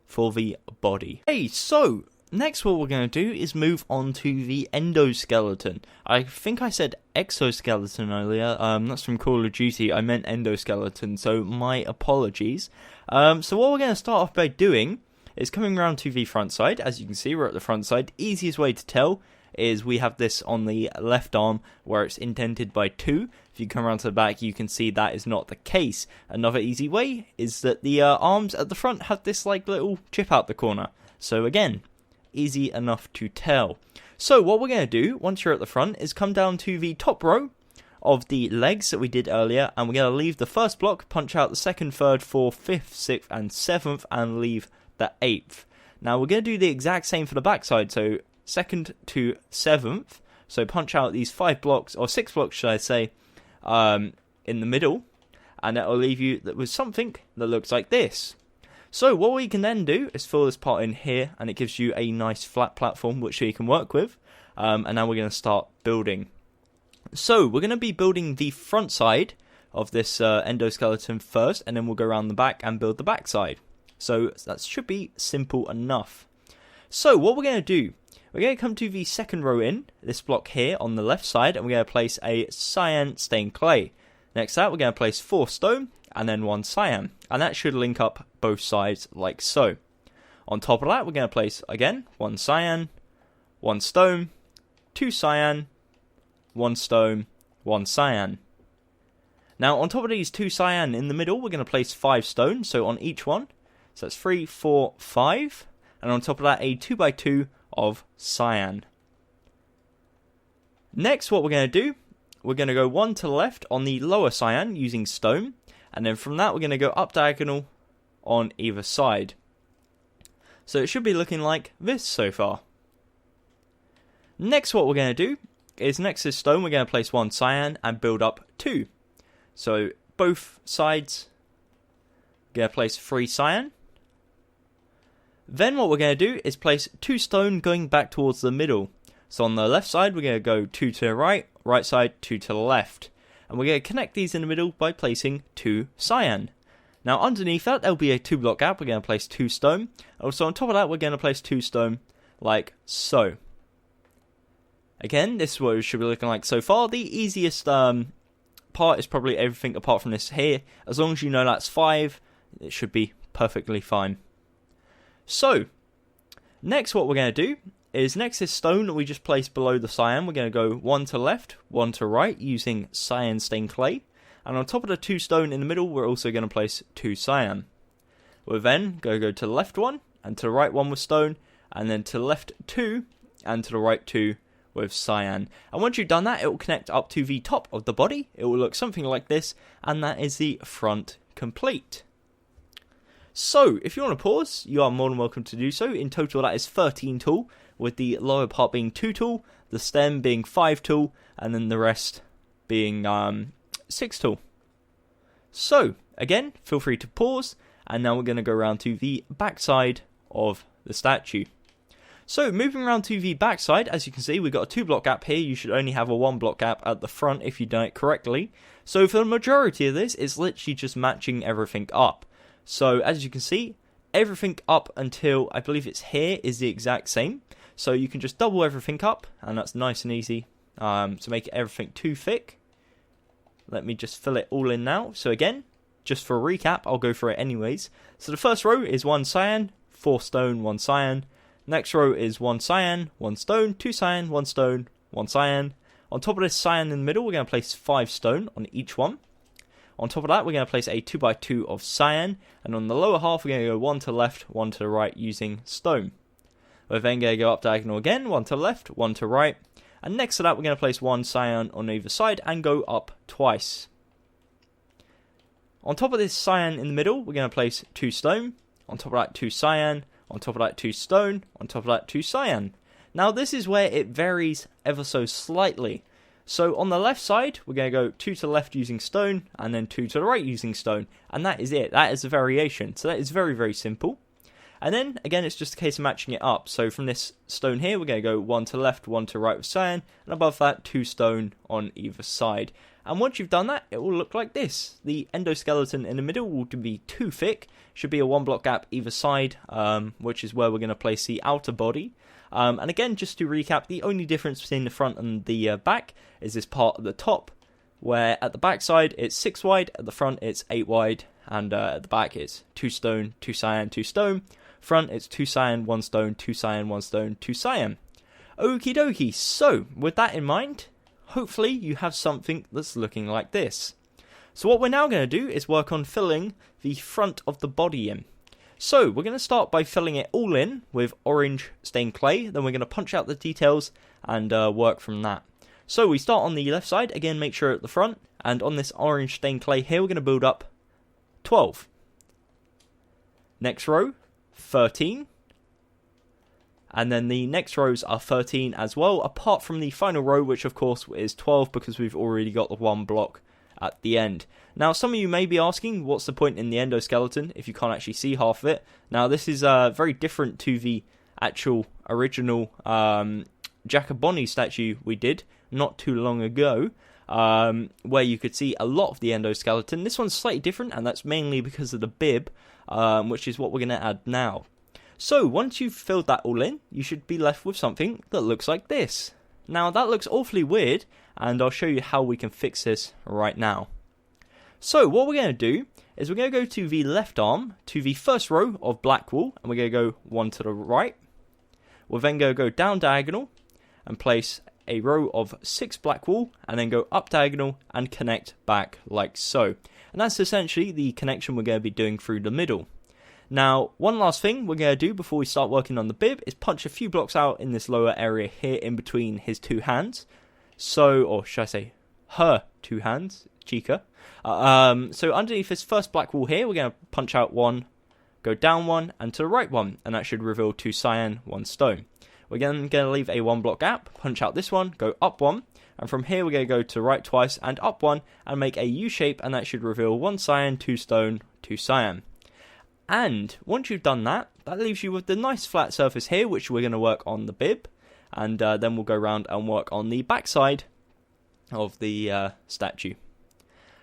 for the body. Hey, so next what we're going to do is move on to the endoskeleton. I think I said exoskeleton earlier. That's from Call of Duty. I meant endoskeleton, so my apologies. So what we're going to start off by doing is coming around to the front side. As you can see, we're at the front side. Easiest way to tell is we have this on the left arm where it's indented by 2. If you come around to the back, you can see that is not the case. Another easy way is that the arms at the front have this like little chip out the corner. So again, easy enough to tell. So what we're going to do once you're at the front is come down to the top row of the legs that we did earlier, and we're going to leave the first block, punch out the second, third, fourth, fifth, sixth and seventh, and leave the 8th. Now we're going to do the exact same for the back side, so 2nd to 7th, so punch out these 5 blocks, or 6 blocks should I say, in the middle, and that will leave you with something that looks like this. So what we can then do is fill this part in here, and it gives you a nice flat platform which you can work with. And now we're going to start building. So we're going to be building the front side of this endoskeleton first, and then we'll go around the back and build the back side. So that should be simple enough. So what we're going to do, we're going to come to the second row in, this block here on the left side, and we're going to place a cyan stained clay. Next up, we're going to place 4 stone, and then 1 cyan, and that should link up both sides like so. On top of that, we're going to place, again, 1 cyan, 1 stone, 2 cyan, 1 stone, 1 cyan. Now, on top of these 2 cyan in the middle, we're going to place 5 stone, so on each one. So that's 3, 4, 5, and on top of that, a 2x2 of cyan. Next, what we're going to do, we're going to go 1 to the left on the lower cyan using stone, and then from that, we're going to go up diagonal on either side. So it should be looking like this so far. Next, what we're going to do is next to stone, we're going to place 1 cyan and build up 2. So both sides, we're going to place 3 cyan, Then what we're going to do is place 2 stone going back towards the middle. So on the left side, we're going to go 2 to the right, right side 2 to the left. And we're going to connect these in the middle by placing 2 cyan. Now underneath that, there'll be a 2 block gap. We're going to place 2 stone. Also on top of that, we're going to place 2 stone like so. Again, this is what it should be looking like so far. The easiest part is probably everything apart from this here. As long as you know that's 5, it should be perfectly fine. So, next what we're going to do is next this stone that we just placed below the cyan, we're going to go 1 to left, 1 to right using cyan stained clay. And on top of the 2 stone in the middle, we're also going to place 2 cyan. We'll then go to the left 1 and to the right 1 with stone, and then to the left 2 and to the right 2 with cyan. And once you've done that, it will connect up to the top of the body. It will look something like this, and that is the front complete. So, if you want to pause, you are more than welcome to do so. In total, that is 13 tool, with the lower part being 2 tool, the stem being 5 tool, and then the rest being 6 tool. So, again, feel free to pause, and now we're going to go around to the back side of the statue. So, moving around to the back side, as you can see, we've got a 2 block gap here. You should only have a 1 block gap at the front if you've done it correctly. So, for the majority of this, it's literally just matching everything up. So, as you can see, everything up until, I believe it's here, is the exact same. So, you can just double everything up, and that's nice and easy to make everything too thick. Let me just fill it all in now. So, again, just for a recap, I'll go for it anyways. So, the first row is 1 cyan, 4 stone, 1 cyan. Next row is 1 cyan, 1 stone, 2 cyan, 1 stone, 1 cyan. On top of this cyan in the middle, we're going to place 5 stone on each one. On top of that, we're going to place a 2x2 of cyan, and on the lower half, we're going to go 1 to the left, 1 to the right using stone. We're then going to go up diagonal again, 1 to the left, 1 to the right, and next to that, we're going to place 1 cyan on either side and go up twice. On top of this cyan in the middle, we're going to place 2 stone, on top of that 2 cyan, on top of that 2 stone, on top of that 2 cyan. Now this is where it varies ever so slightly. So on the left side, we're going to go 2 to the left using stone, and then 2 to the right using stone. And that is it. That is the variation. So that is very, very simple. And then, again, it's just a case of matching it up. So from this stone here, we're going to go 1 to the left, 1 to the right with cyan, and above that, 2 stone on either side. And once you've done that, it will look like this. The endoskeleton in the middle will be too thick. Should be a 1 block gap either side, which is where we're going to place the outer body. And again, just to recap, the only difference between the front and the back is this part at the top, where at the back side it's 6 wide, at the front it's 8 wide, and at the back it's 2 stone, 2 cyan, 2 stone. Front it's 2 cyan, 1 stone, 2 cyan, 1 stone, 2 cyan. Okie dokie, so with that in mind, hopefully you have something that's looking like this. So what we're now going to do is work on filling the front of the body in. So we're going to start by filling it all in with orange stained clay, then we're going to punch out the details and work from that. So we start on the left side, again make sure at the front, and on this orange stained clay here we're going to build up 12. Next row, 13. And then the next rows are 13 as well, apart from the final row, which of course is 12 because we've already got the 1 block at the end. Now, some of you may be asking, what's the point in the endoskeleton if you can't actually see half of it? Now, this is very different to the actual original Jacoboni statue we did not too long ago, where you could see a lot of the endoskeleton. This one's slightly different, and that's mainly because of the bib, which is what we're going to add now. So, once you've filled that all in, you should be left with something that looks like this. Now, that looks awfully weird, and I'll show you how we can fix this right now. So, what we're going to do is we're going to go to the left arm, to the first row of black wool, and we're going to go 1 to the right. We'll then go down diagonal, and place a row of 6 black wool, and then go up diagonal, and connect back like so. And that's essentially the connection we're going to be doing through the middle. Now, one last thing we're going to do before we start working on the bib is punch a few blocks out in this lower area here in between his 2 hands. So, or should I say, her 2 hands, Chica. So underneath this first black wall here, we're going to punch out 1, go down 1, and to the right 1, and that should reveal 2 cyan, 1 stone. We're then going to leave a 1 block gap, punch out this one, go up 1, and from here we're going to go to right twice and up 1, and make a U shape, and that should reveal 1 cyan, 2 stone, 2 cyan. And once you've done that, that leaves you with the nice flat surface here, which we're going to work on the bib, and then we'll go around and work on the backside of the statue.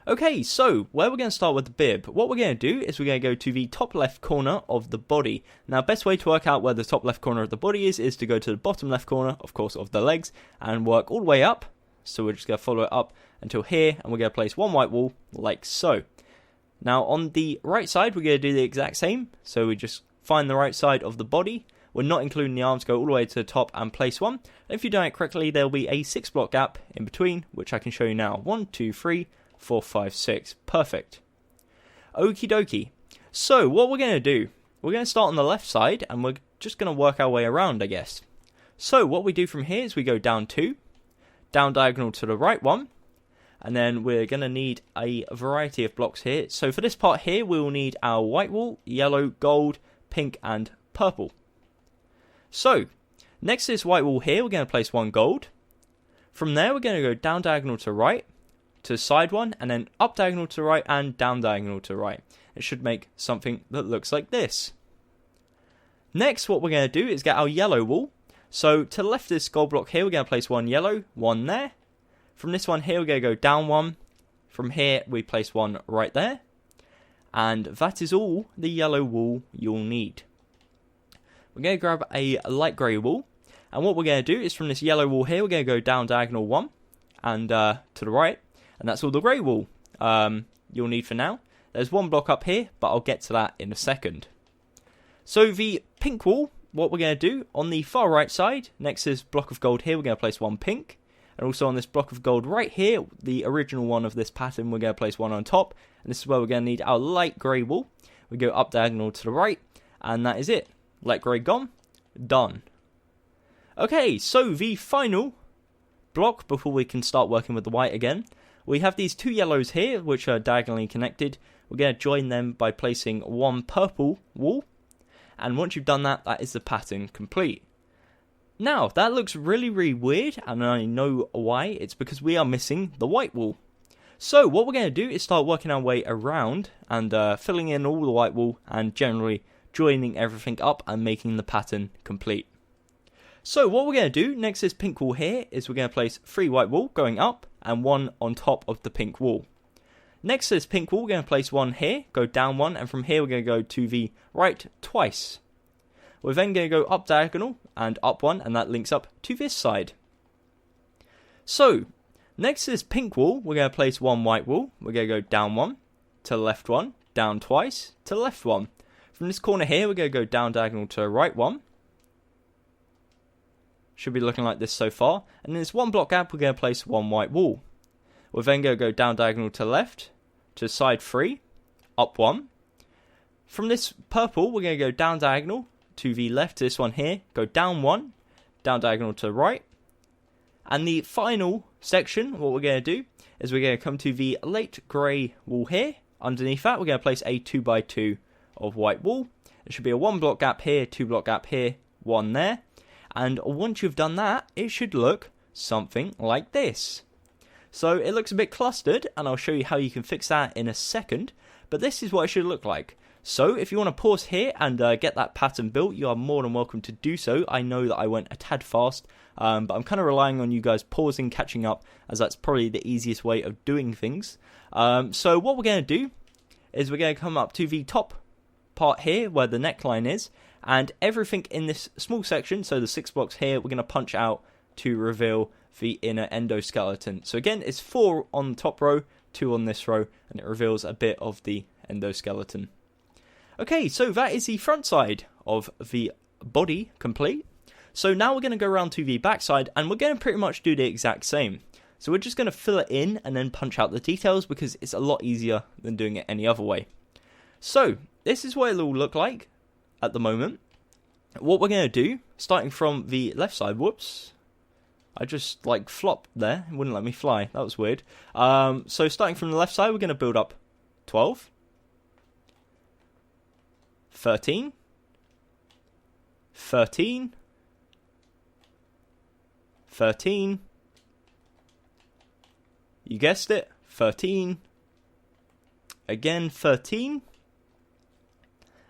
Okay, so where we're going to start with the bib, what we're going to do is we're going to go to the top left corner of the body. Now, best way to work out where the top left corner of the body is to go to the bottom left corner, of course, of the legs, and work all the way up. So we're just going to follow it up until here, and we're going to place one white wool like so. Now, on the right side, we're going to do the exact same. So we just find the right side of the body. We're not including the arms, go all the way to the top and place one. If you do it correctly, there'll be a 6 block gap in between, which I can show you now. 1, 2, 3, 4, 5, 6. Perfect. Okie dokie. So what we're going to do, we're going to start on the left side, and we're just going to work our way around, I guess. So what we do from here is we go down 2, down diagonal to the right 1, and then we're going to need a variety of blocks here. So for this part here, we will need our white wool, yellow, gold, pink, and purple. So next to this white wool here, we're going to place 1 gold. From there, we're going to go down diagonal to right, to side 1, and then up diagonal to right and down diagonal to right. It should make something that looks like this. Next, what we're going to do is get our yellow wool. So to the left of this gold block here, we're going to place 1 yellow, 1 there. From this one here, we're going to go down 1. From here, we place 1 right there. And that is all the yellow wool you'll need. We're going to grab a light grey wool. And what we're going to do is from this yellow wool here, we're going to go down diagonal 1 and to the right. And that's all the grey wool you'll need for now. There's 1 block up here, but I'll get to that in a second. So the pink wool, what we're going to do, on the far right side, next to this block of gold here, we're going to place 1 pink. And also on this block of gold right here, the original one of this pattern, we're going to place 1 on top. And this is where we're going to need our light grey wool. We go up diagonal to the right, and that is it. Light grey gone, done. Okay, so the final block before we can start working with the white again. We have these 2 yellows here, which are diagonally connected. We're going to join them by placing 1 purple wool. And once you've done that, that is the pattern complete. Now, that looks really, really weird, and I know why. It's because we are missing the white wool. So what we're going to do is start working our way around and filling in all the white wool and generally joining everything up and making the pattern complete. So what we're going to do next to this pink wool here is we're going to place 3 white wool going up and 1 on top of the pink wool. Next to this pink wool, we're going to place 1 here, go down 1, and from here we're going to go to the right twice. We're then going to go up diagonal and up 1, and that links up to this side. So, next to this pink wool, we're going to place 1 white wool. We're going to go down 1, to the left 1, down twice, to the left 1. From this corner here, we're going to go down diagonal to the right 1. Should be looking like this so far. And in this 1 block gap, we're going to place 1 white wool. We're then going to go down diagonal to the left, to side 3, up 1. From this purple, we're going to go down diagonal to the left, to this one here, go down 1, down diagonal to the right. And the final section, what we're going to do, is we're going to come to the light grey wool here. Underneath that, we're going to place a 2x2 of white wool. It should be a 1 block gap here, 2 block gap here, 1 there. And once you've done that, it should look something like this. So it looks a bit clustered, and I'll show you how you can fix that in a second. But this is what it should look like. So if you want to pause here and get that pattern built, you are more than welcome to do so. I know that I went a tad fast, but I'm kind of relying on you guys pausing, catching up, as that's probably the easiest way of doing things. So what we're going to do is we're going to come up to the top part here where the neckline is, and everything in this small section, so the 6 blocks here, we're going to punch out to reveal the inner endoskeleton. So again, it's 4 on the top row, 2 on this row, and it reveals a bit of the endoskeleton. Okay, so that is the front side of the body complete. So now we're going to go around to the back side, and we're going to pretty much do the exact same. So we're just going to fill it in and then punch out the details because it's a lot easier than doing it any other way. So this is what it'll look like at the moment. What we're going to do, starting from the left side, whoops, I just like flopped there, it wouldn't let me fly, that was weird. So starting from the left side, we're going to build up 12, 13, 13, 13, you guessed it, 13, again 13,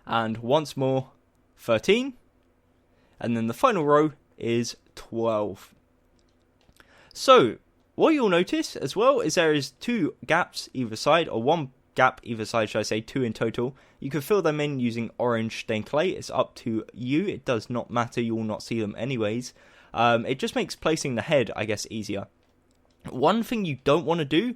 and once more 13. And then the final row is 12. So, what you'll notice as well is there is 2 gaps either side, or 1 gap either side, should I say, 2 in total. You can fill them in using orange stained clay. It's up to you. It does not matter. You will not see them anyways. It just makes placing the head, I guess, easier. One thing you don't want to do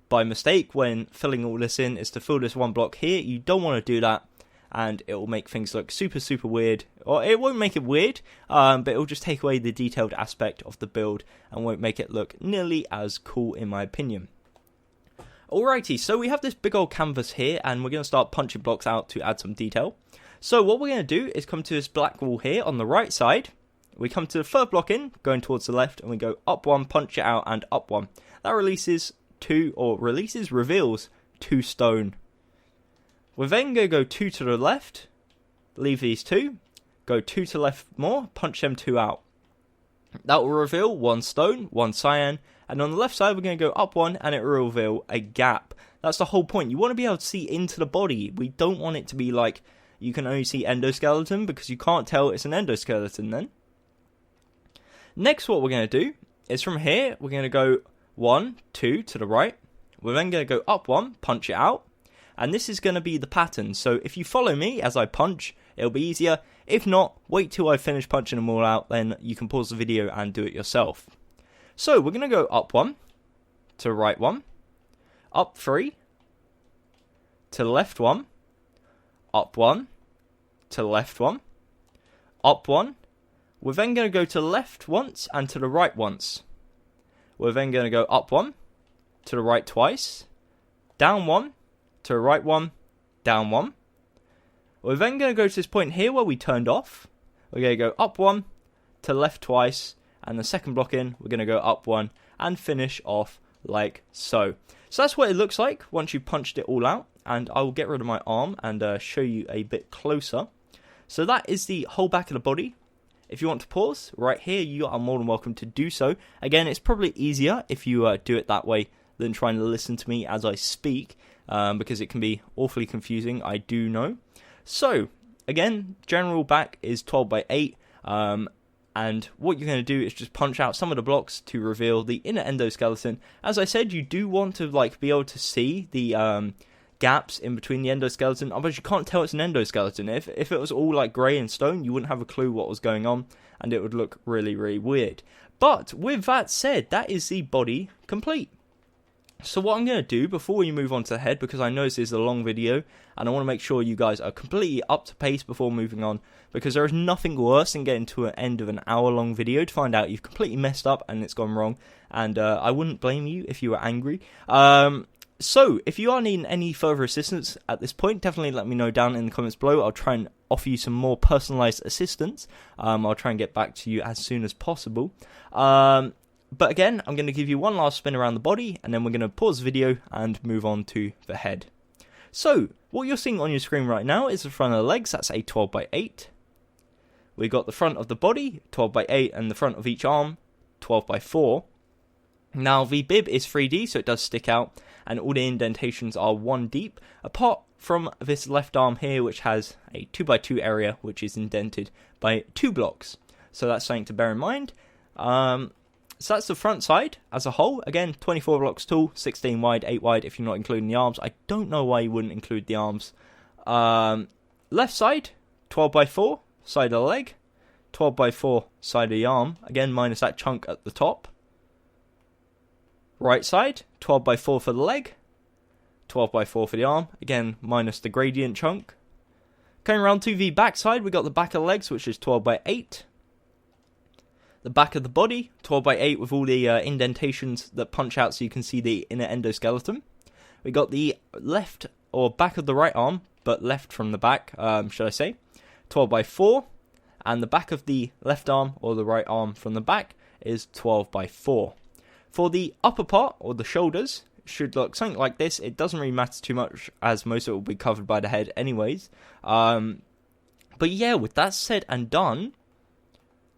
by mistake when filling all this in is to fill this 1 block here. You don't want to do that, and it will make things look super, super weird. Or it won't make it weird, but it will just take away the detailed aspect of the build and won't make it look nearly as cool, in my opinion. Alrighty, so we have this big old canvas here, and we're going to start punching blocks out to add some detail. So what we're going to do is come to this black wall here on the right side. We come to the 3rd block in, going towards the left, and we go up 1, punch it out, and up 1. That reveals 2 stone. We're then going to go 2 to the left, leave these 2, go 2 to the left more, punch them 2 out. That will reveal 1 stone, 1 cyan, and on the left side we're going to go up 1 and it will reveal a gap. That's the whole point. You want to be able to see into the body. We don't want it to be like you can only see endoskeleton, because you can't tell it's an endoskeleton then. Next, what we're going to do is from here we're going to go 1, 2 to the right. We're then going to go up 1, punch it out. And this is going to be the pattern. So if you follow me as I punch, it'll be easier. If not, wait till I finish punching them all out, then you can pause the video and do it yourself. So we're going to go up 1, to right 1, up 3, to left 1, up 1, to left 1, up 1. We're then going to go to the left once and to the right once. We're then going to go up 1, to the right twice, down 1, to the right 1, down 1. We're then going to go to this point here where we turned off. We're going to go up 1, to left twice, and the 2nd block in, we're going to go up 1 and finish off like so. So that's what it looks like once you've punched it all out, and I will get rid of my arm and show you a bit closer. So that is the whole back of the body. If you want to pause right here, you are more than welcome to do so. Again, it's probably easier if you do it that way than trying to listen to me as I speak, because it can be awfully confusing, I do know. So, again, general back is 12 by 8, and what you're going to do is just punch out some of the blocks to reveal the inner endoskeleton. As I said, you do want to be able to see the gaps in between the endoskeleton, otherwise you can't tell it's an endoskeleton. If it was all grey and stone, you wouldn't have a clue what was going on, and it would look really, really weird. But with that said, that is the body complete. So what I'm going to do before we move on to the head, because I know this is a long video and I want to make sure you guys are completely up to pace before moving on, because there is nothing worse than getting to an end of an hour-long video to find out you've completely messed up and it's gone wrong, and I wouldn't blame you if you were angry. So if you are needing any further assistance at this point, definitely let me know down in the comments below. I'll try and offer you some more personalised assistance. I'll try and get back to you as soon as possible. But again, I'm going to give you one last spin around the body, and then we're going to pause the video and move on to the head. So, what you're seeing on your screen right now is the front of the legs. That's a 12 by 8. We got the front of the body, 12 by 8, and the front of each arm, 12 by 4. Now, the bib is 3D, so it does stick out, and all the indentations are 1 deep, apart from this left arm here, which has a 2 by 2 area, which is indented by 2 blocks. So that's something to bear in mind. So that's the front side as a whole. Again, 24 blocks tall, 16 wide, 8 wide if you're not including the arms. I don't know why you wouldn't include the arms. Left side, 12 by 4, side of the leg. 12 by 4, side of the arm. Again, minus that chunk at the top. Right side, 12 by 4 for the leg. 12 by 4 for the arm. Again, minus the gradient chunk. Going around to the back side, we got the back of the legs, which is 12 by 8. The back of the body, 12 by 8 with all the indentations that punch out so you can see the inner endoskeleton. We got the left, or back of the right arm, but left from the back, should I say, 12 by 4. And the back of the left arm, or the right arm from the back, is 12 by 4. For the upper part, or the shoulders, it should look something like this. It doesn't really matter too much, as most of it will be covered by the head anyways. But yeah, with that said and done,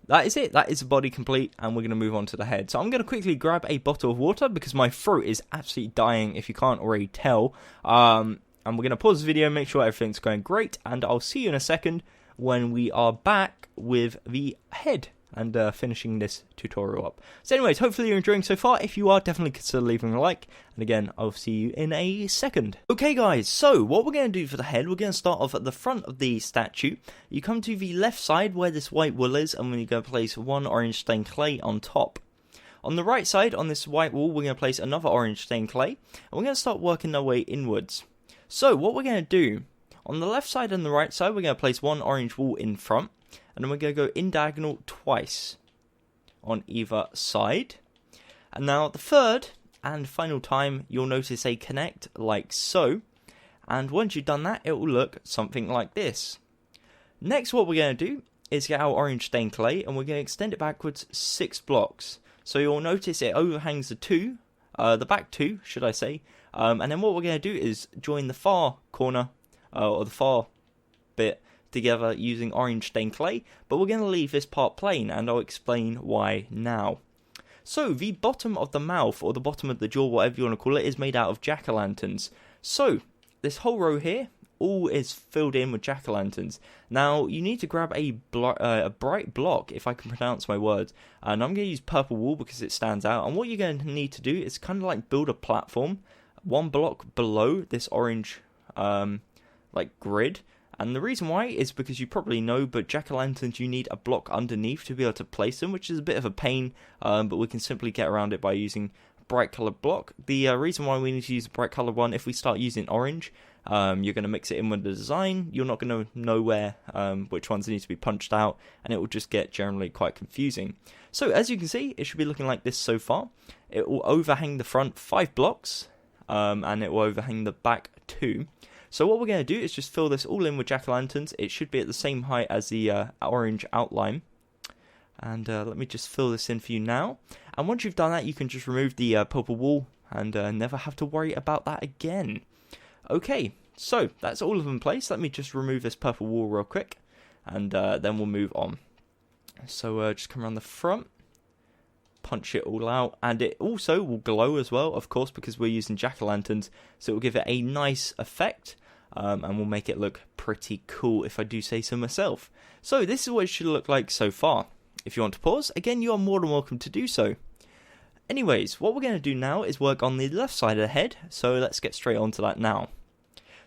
that is it. That is the body complete, and we're going to move on to the head. So I'm going to quickly grab a bottle of water, because my throat is absolutely dying, if you can't already tell. And we're going to pause the video, make sure everything's going great, and I'll see you in a second when we are back with the head and finishing this tutorial up. So anyways, hopefully you're enjoying so far. If you are, definitely consider leaving a like. And again, I'll see you in a second. Okay guys, so what we're going to do for the head, we're going to start off at the front of the statue. You come to the left side where this white wool is, and we're going to place one orange stained clay on top. On the right side, on this white wall, we're going to place another orange stained clay, and we're going to start working our way inwards. So what we're going to do, on the left side and the right side, we're going to place one orange wall in front, and then we're going to go in diagonal twice on either side. And now the third and final time, you'll notice a connect like so. And once you've done that, it will look something like this. Next, what we're going to do is get our orange stained clay, and we're going to extend it backwards 6 blocks. So you'll notice it overhangs the back two, should I say. And then what we're going to do is join the far corner, or the far bit, together using orange stained clay, but we're going to leave this part plain, and I'll explain why now. So the bottom of the mouth, or the bottom of the jaw, whatever you want to call it, is made out of jack-o'-lanterns. So this whole row here all is filled in with jack-o'-lanterns. Now you need to grab a bright block, if I can pronounce my words, and I'm going to use purple wool because it stands out. And what you're going to need to do is kind of like build a platform 1 block below this orange like grid. And the reason why is because you probably know, but jack-o'-lanterns, you need a block underneath to be able to place them, which is a bit of a pain, but we can simply get around it by using a bright coloured block. The reason why we need to use a bright coloured one, if we start using orange, you're going to mix it in with the design, you're not going to know where, which ones need to be punched out, and it will just get generally quite confusing. So as you can see, it should be looking like this so far. It will overhang the front 5 blocks, and it will overhang the back 2. So what we're going to do is just fill this all in with jack-o'-lanterns. It should be at the same height as the orange outline. And let me just fill this in for you now. And once you've done that, you can just remove the purple wool and never have to worry about that again. Okay, so that's all of them in place. Let me just remove this purple wool real quick, and then we'll move on. So just come around the front, punch it all out, and it also will glow as well, of course, because we're using jack-o'-lanterns, so it will give it a nice effect. And will make it look pretty cool, if I do say so myself. So this is what it should look like so far. If you want to pause, again, you are more than welcome to do so. Anyways, what we're going to do now is work on the left side of the head, so let's get straight on to that now.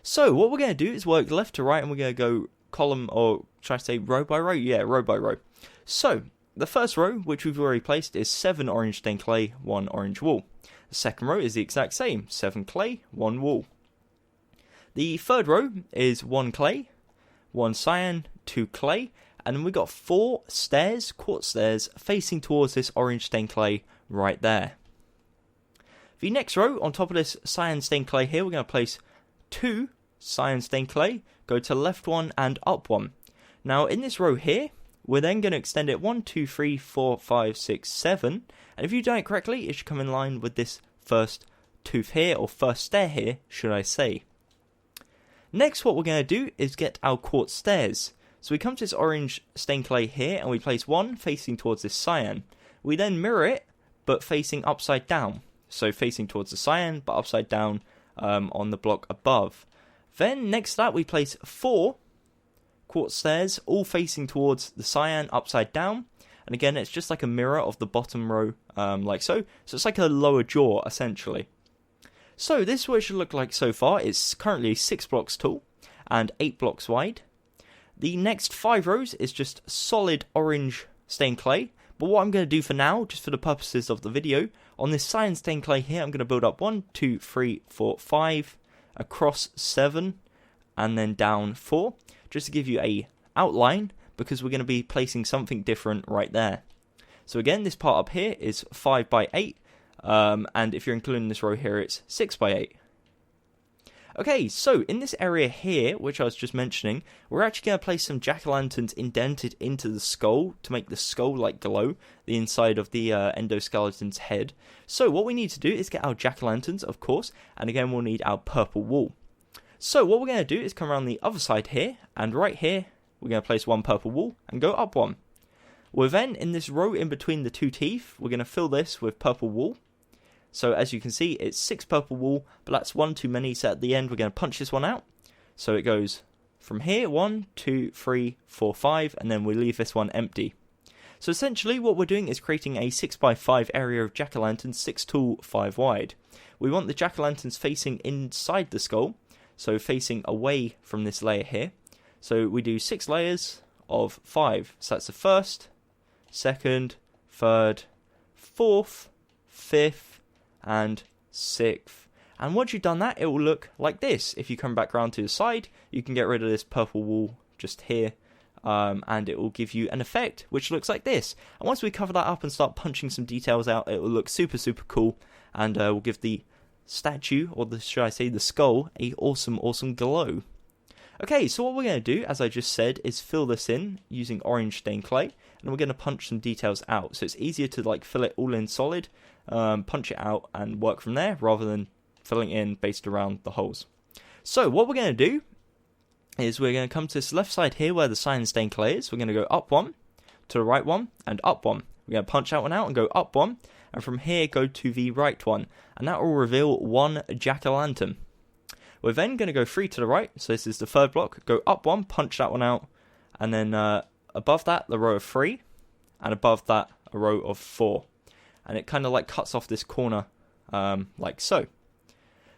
So what we're going to do is work left to right, and we're going to go column, or should I say row by row? Yeah, row by row. So the first row, which we've already placed, is 7 orange stained clay, 1 orange wool. The second row is the exact same, 7 clay, 1 wool. The third row is 1 clay, 1 cyan, 2 clay, and then we got 4 stairs, quartz stairs, facing towards this orange stained clay right there. The next row, on top of this cyan stained clay here, we're going to place 2 cyan stained clay, go to left 1 and up 1. Now in this row here, we're then going to extend it 1, 2, 3, 4, 5, 6, 7, and if you've done it correctly, it should come in line with this first tooth here, or first stair here, should I say. Next, what we're going to do is get our quartz stairs. So we come to this orange stained clay here, and we place 1 facing towards this cyan. We then mirror it, but facing upside down. So facing towards the cyan, but upside down on the block above. Then, next to that, we place 4 quartz stairs, all facing towards the cyan, upside down. And again, it's just like a mirror of the bottom row, like so. So it's like a lower jaw, essentially. So this is what it should look like so far. It's currently 6 blocks tall and 8 blocks wide. The next 5 rows is just solid orange stained clay. But what I'm going to do for now, just for the purposes of the video, on this cyan stained clay here, I'm going to build up 1, 2, 3, 4, 5, across 7, and then down 4, just to give you a outline, because we're going to be placing something different right there. So again, this part up here is 5 by 8. And if you're including this row here, it's 6 by 8. Okay, so in this area here, which I was just mentioning, we're actually going to place some jack-o'-lanterns indented into the skull to make the skull like glow, the inside of the endoskeleton's head. So what we need to do is get our jack-o'-lanterns, of course, and again we'll need our purple wool. So what we're going to do is come around the other side here, and right here, we're going to place 1 purple wool and go up 1. We're then, in this row in between the 2 teeth, we're going to fill this with purple wool. So as you can see, it's 6 purple wool, but that's 1 too many, so at the end we're going to punch this one out. So it goes from here, 1, 2, 3, 4, 5, and then we leave this one empty. So essentially what we're doing is creating a 6x5 area of jack-o'-lanterns, 6 tall, 5 wide. We want the jack-o'-lanterns facing inside the skull, so facing away from this layer here. So we do 6 layers of 5. So that's the first, second, third, fourth, fifth, and sixth. And once you've done that, it will look like this. If you come back around to the side, you can get rid of this purple wall just here. And it will give you an effect which looks like this. And once we cover that up and start punching some details out, it will look super cool, and will give the statue, or should I say the skull, a awesome glow. Okay, so what we're going to do, as I just said, is fill this in using orange stained clay, and we're going to punch some details out. So it's easier to like fill it all in solid, punch it out and work from there, rather than filling in based around the holes. So what we're going to do is we're going to come to this left side here where the cyan stained clay is. We're going to go up 1, to the right 1, and up 1. We're going to punch that one out and go up 1, and from here go to the right 1, and that will reveal 1 jack-o'-lantern. We're then going to go 3 to the right, so this is the third block, go up 1, punch that one out, and then above that the row of 3, and above that a row of 4. And it kind of like cuts off this corner like so.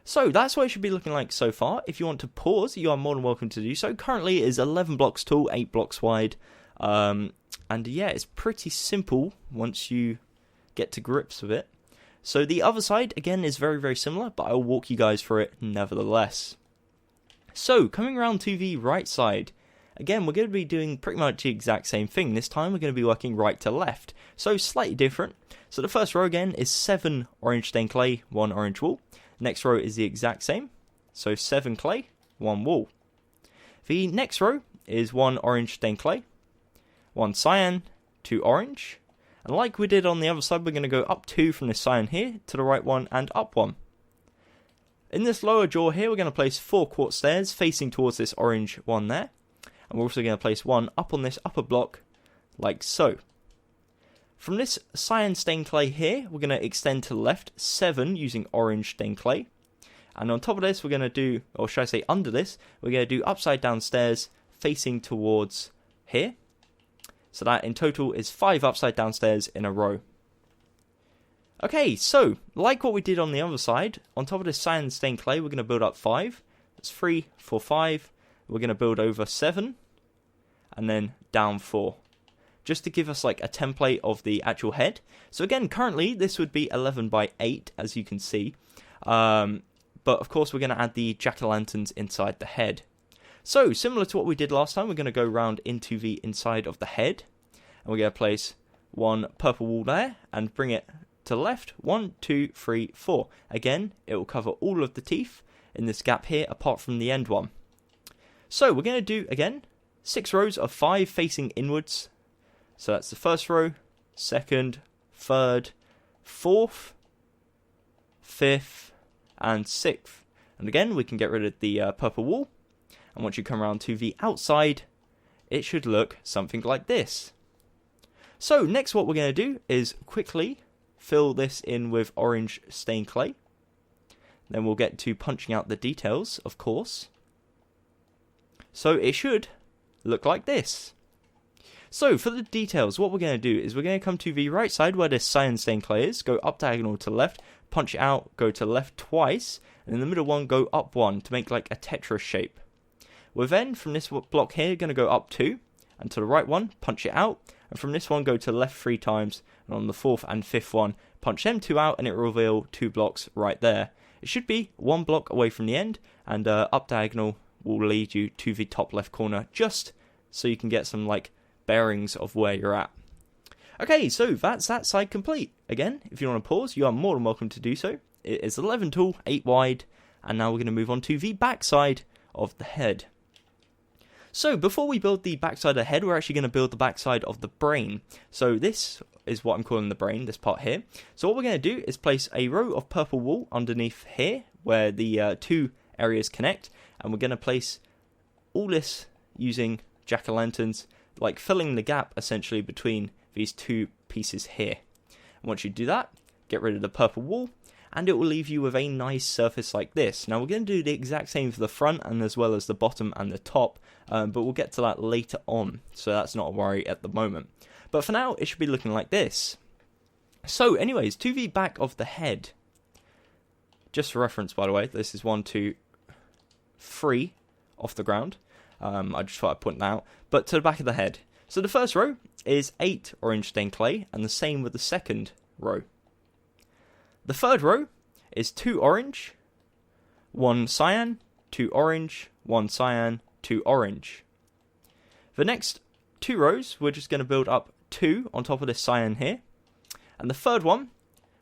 So that's what it should be looking like so far. If you want to pause, you are more than welcome to do so. Currently it is 11 blocks tall, 8 blocks wide. And yeah, it's pretty simple once you get to grips with it. So the other side, again, is very similar, but I'll walk you guys through it nevertheless. So coming around to the right side, again, we're going to be doing pretty much the exact same thing. This time we're going to be working right to left. So slightly different. So the first row again is 7 orange stained clay, 1 orange wool. Next row is the exact same, so 7 clay, 1 wool. The next row is 1 orange stained clay, 1 cyan, 2 orange, and like we did on the other side, we're going to go up 2 from this cyan here to the right 1 and up 1. In this lower jaw here, we're going to place 4 quartz stairs facing towards this orange one there, and we're also going to place 1 up on this upper block, like so. From this cyan stained clay here, we're going to extend to the left 7 using orange stained clay. And on top of this, we're going to do, or should I say under this, we're going to do upside down stairs facing towards here. So that in total is 5 upside down stairs in a row. Okay, so like what we did on the other side, on top of this cyan stained clay, we're going to build up 5. That's 3, 4, 5. We're going to build over 7. And then down 4. Just to give us like a template of the actual head. So again, currently this would be 11 by 8, as you can see. But of course we're going to add the jack-o'-lanterns inside the head. So similar to what we did last time, we're going to go round into the inside of the head. And we're going to place 1 purple wool there and bring it to the left. 1, 2, 3, 4. Again, it will cover all of the teeth in this gap here apart from the end one. So we're going to do, again, 6 rows of 5 facing inwards. So that's the first row, second, third, fourth, fifth, and sixth. And again, we can get rid of the purple wool. And once you come around to the outside, it should look something like this. So next what we're going to do is quickly fill this in with orange stained clay. Then we'll get to punching out the details, of course. So it should look like this. So for the details, what we're going to do is we're going to come to the right side where this cyan stained clay is, go up diagonal to the left, punch it out, go to the left twice, and in the middle one, go up 1 to make like a Tetris shape. We're then, from this block here, going to go up 2, and to the right one, punch it out, and from this one, go to the left 3 times, and on the 4th and 5th one, punch them 2 out, and it will reveal 2 blocks right there. It should be 1 block away from the end, and up diagonal will lead you to the top left corner, just so you can get some like bearings of where you're at. Okay, so that's that side complete. Again, if you want to pause, you are more than welcome to do so. It is 11 tall, 8 wide, and now we're going to move on to the back side of the head. So before we build the backside of the head, we're actually going to build the backside of the brain. So this is what I'm calling the brain, this part here. So what we're going to do is place a row of purple wool underneath here, where the 2 areas connect, and we're going to place all this using jack-o'-lanterns, like filling the gap essentially between these 2 pieces here. And once you do that, get rid of the purple wool, and it will leave you with a nice surface like this. Now we're going to do the exact same for the front and as well as the bottom and the top, but we'll get to that later on, so that's not a worry at the moment. But for now, it should be looking like this. So anyways, to the back of the head, just for reference by the way, this is 1, 2, 3 off the ground. I just thought I'd point that out. But to the back of the head. So the first row is 8 orange stained clay, and the same with the second row. The third row is 2 orange, 1 cyan, 2 orange, 1 cyan, 2 orange. The next 2 rows, we're just going to build up 2 on top of this cyan here. And the third one,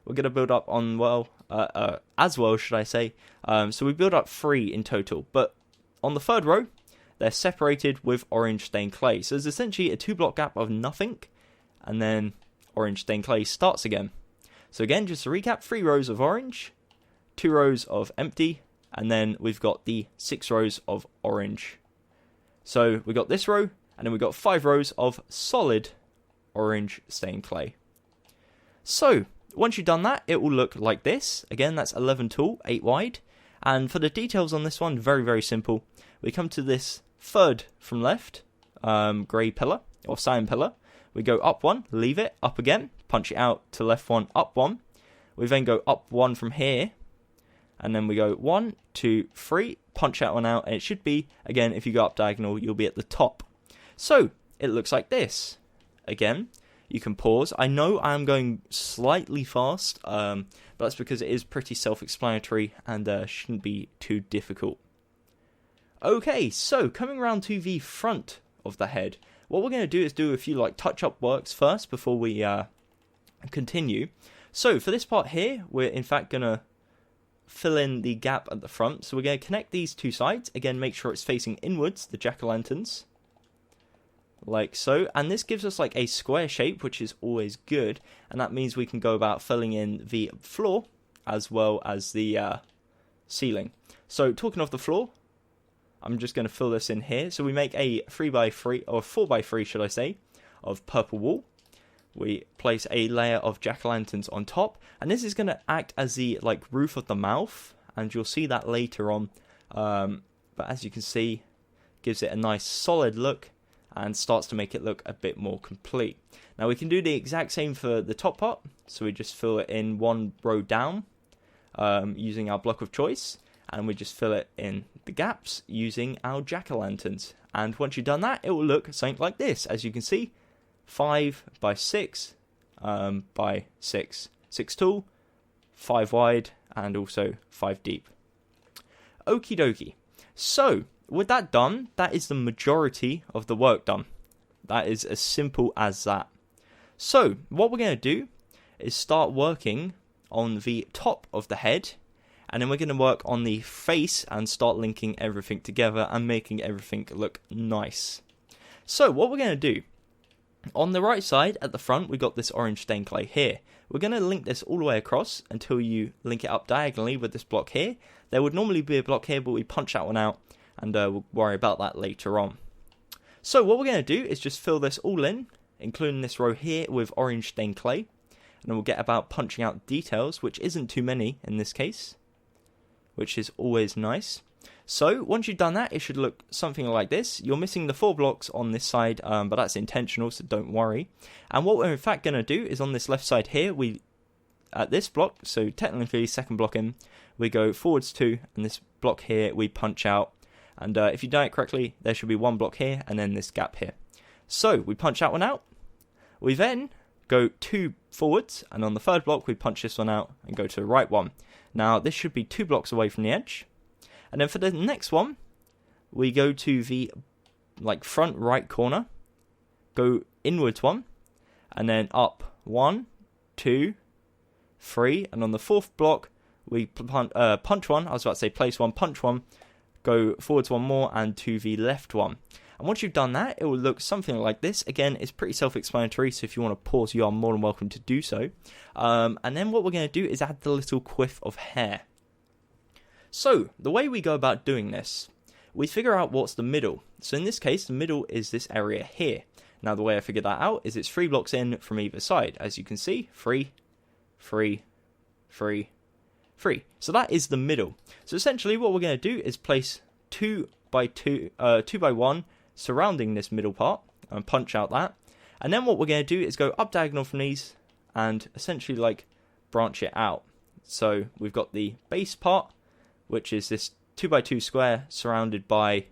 we're going to build up on, as well, should I say. So we build up 3 in total. But on the third row, they're separated with orange stained clay. So there's essentially a 2 block gap of nothing, and then orange stained clay starts again. So again, just to recap, 3 rows of orange, 2 rows of empty, and then we've got the 6 rows of orange. So we got this row, and then we've got 5 rows of solid orange stained clay. So once you've done that, it will look like this. Again, that's 11 tall, 8 wide. And for the details on this one, very, very simple. We come to this third from left, grey pillar, or cyan pillar. We go up 1, leave it, up again, punch it out to left 1, up 1. We then go up 1 from here, and then we go 1, 2, 3, punch that one out, and it should be, again, if you go up diagonal, you'll be at the top. So, it looks like this. Again, you can pause. I know I'm going slightly fast, but that's because it is pretty self-explanatory and shouldn't be too difficult. Okay, so coming around to the front of the head, what we're going to do is do a few like touch-up works first before we continue. So for this part here, we're in fact going to fill in the gap at the front. So we're going to connect these 2 sides. Again, make sure it's facing inwards, the jack-o'-lanterns. Like so. And this gives us like a square shape, which is always good. And that means we can go about filling in the floor as well as the ceiling. So talking of the floor, I'm just going to fill this in here. So we make a 3x3, or 4x3 should I say, of purple wool. We place a layer of jack-o'-lanterns on top, and this is going to act as the like roof of the mouth, and you'll see that later on. But as you can see, gives it a nice solid look and starts to make it look a bit more complete. Now we can do the exact same for the top part, so we just fill it in 1 row down using our block of choice. And we just fill it in the gaps using our jack-o'-lanterns. And once you've done that, it will look something like this. As you can see, 5 by 6 by 6. 6 tall, 5 wide, and also 5 deep. Okie dokie. So, with that done, that is the majority of the work done. That is as simple as that. So, what we're going to do is start working on the top of the head. And then we're going to work on the face and start linking everything together and making everything look nice. So what we're going to do, on the right side at the front, we've got this orange stained clay here. We're going to link this all the way across until you link it up diagonally with this block here. There would normally be a block here, but we punch that one out, and we'll worry about that later on. So what we're going to do is just fill this all in, including this row here with orange stained clay. And then we'll get about punching out details, which isn't too many in this case, which is always nice. So once you've done that, it should look something like this. You're missing the 4 blocks on this side, but that's intentional, so don't worry. And what we're in fact going to do is on this left side here, at this block, so technically second block in, we go forwards 2, and this block here we punch out. And if you've done it correctly, there should be 1 block here, and then this gap here. So we punch that one out. We then go 2 forwards, and on the third block we punch this one out and go to the right one. Now this should be 2 blocks away from the edge. And then for the next one, we go to the front right corner, go inwards 1, and then up 1, 2, 3, and on the 4th block we punch 1, I was about to say place 1, punch 1, go forwards 1 more, and to the left 1. And once you've done that, it will look something like this. Again, it's pretty self-explanatory, so if you want to pause, you are more than welcome to do so. And then what we're going to do is add the little quiff of hair. So, the way we go about doing this, we figure out what's the middle. So in this case, the middle is this area here. Now the way I figured that out is it's 3 blocks in from either side. As you can see, 3, 3, 3, 3. So that is the middle. So essentially what we're going to do is place 2 by 1 surrounding this middle part and punch out that. And then what we're going to do is go up diagonal from these and essentially like branch it out. So we've got the base part, which is this 2 by 2 square surrounded by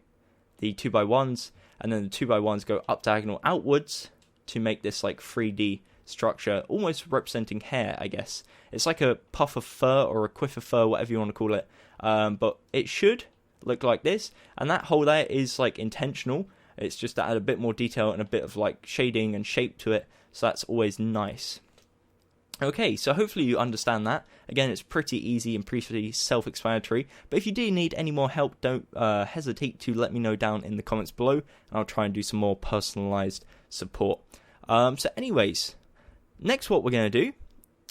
the 2 by 1s, and then the 2 by 1s go up diagonal outwards to make this like 3D structure, almost representing hair, I guess. It's like a puff of fur or a quiff of fur, whatever you want to call it. But it should look like this, and that hole there is like intentional. It's just to add a bit more detail and a bit of like shading and shape to it, so that's always nice. Okay, so hopefully you understand that. Again, it's pretty easy and pretty self-explanatory, but if you do need any more help, don't hesitate to let me know down in the comments below, and I'll try and do some more personalized support. So anyways, next what we're going to do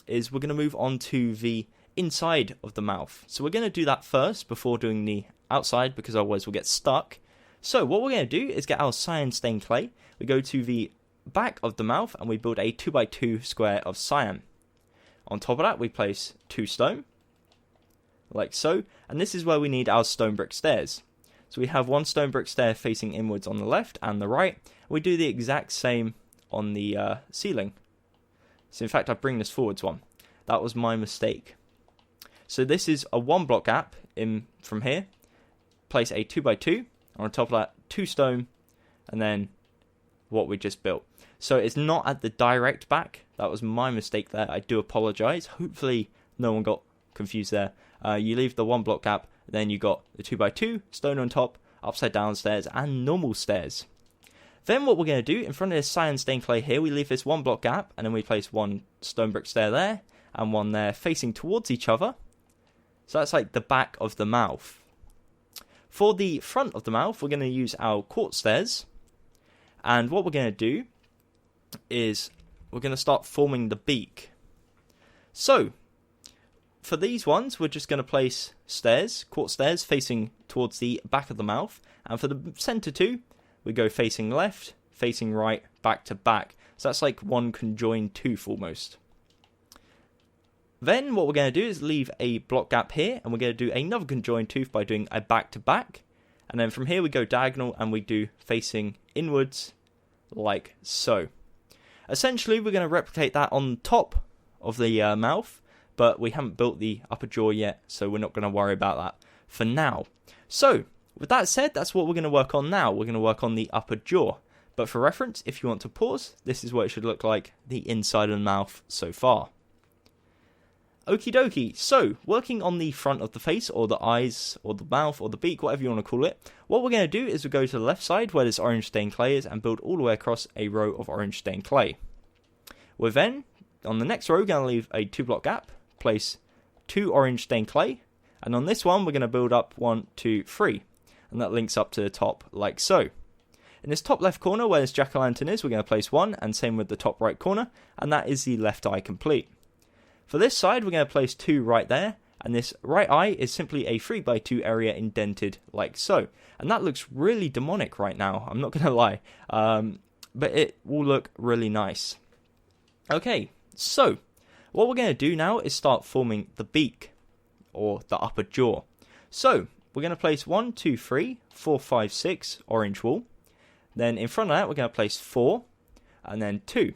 is we're going to move on to the inside of the mouth. So we're going to do that first before doing the outside, because otherwise we'll get stuck. So what we're going to do is get our cyan stained clay. We go to the back of the mouth and we build a 2 by 2 square of cyan. On top of that we place 2 stone, like so, and this is where we need our stone brick stairs. So we have 1 stone brick stair facing inwards on the left and the right. We do the exact same on the ceiling. So in fact I bring this forwards one. That was my mistake. So this is a 1 block gap in from here. Place a 2 by 2. On top of that 2 stone, and then what we just built. So it's not at the direct back. That was my mistake there. I do apologize. Hopefully no one got confused there. You leave the 1 block gap, then you got the 2 by 2 stone on top, upside down stairs, and normal stairs. Then what we're going to do, in front of this cyan stained clay here, we leave this 1 block gap, and then we place 1 stone brick stair there, and 1 there facing towards each other. So that's like the back of the mouth. For the front of the mouth, we're going to use our quartz stairs. And what we're going to do is we're going to start forming the beak. So, for these ones, we're just going to place stairs, quartz stairs, facing towards the back of the mouth. And for the center 2, we go facing left, facing right, back to back. So that's like 1 conjoined tooth almost. Then what we're going to do is leave a block gap here, and we're going to do another conjoined tooth by doing a back to back. And then from here we go diagonal and we do facing inwards like so. Essentially we're going to replicate that on top of the mouth, but we haven't built the upper jaw yet, so we're not going to worry about that for now. So with that said, that's what we're going to work on now. We're going to work on the upper jaw. But for reference, if you want to pause, this is what it should look like, the inside of the mouth so far. Okie dokie, so working on the front of the face, or the eyes, or the mouth, or the beak, whatever you want to call it, what we're going to do is we go to the left side where this orange stained clay is and build all the way across a row of orange stained clay. We're then, on the next row, going to leave a 2 block gap, place 2 orange stained clay, and on this one we're going to build up 1, 2, 3, and that links up to the top like so. In this top left corner where this jack-o'-lantern is, we're going to place 1, and same with the top right corner, and that is the left eye complete. For this side, we're going to place 2 right there, and this right eye is simply a 3 by 2 area indented like so. And that looks really demonic right now, I'm not going to lie, but it will look really nice. Okay, so what we're going to do now is start forming the beak, or the upper jaw. So we're going to place 1, 2, 3, 4, 5, 6 orange wool. Then in front of that, we're going to place 4, and then 2.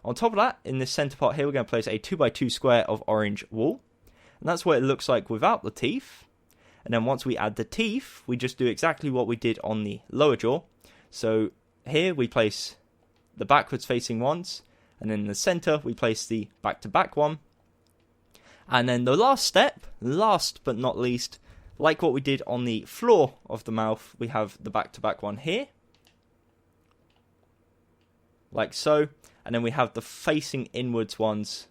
On top of that, in this center part here, we're going to place a 2 by 2 square of orange wool. And that's what it looks like without the teeth. And then once we add the teeth, we just do exactly what we did on the lower jaw. So here we place the backwards facing ones. And then in the center, we place the back to back one. And then the last step, last but not least, like what we did on the floor of the mouth, we have the back to back one here. Like so. And then we have the facing inwards ones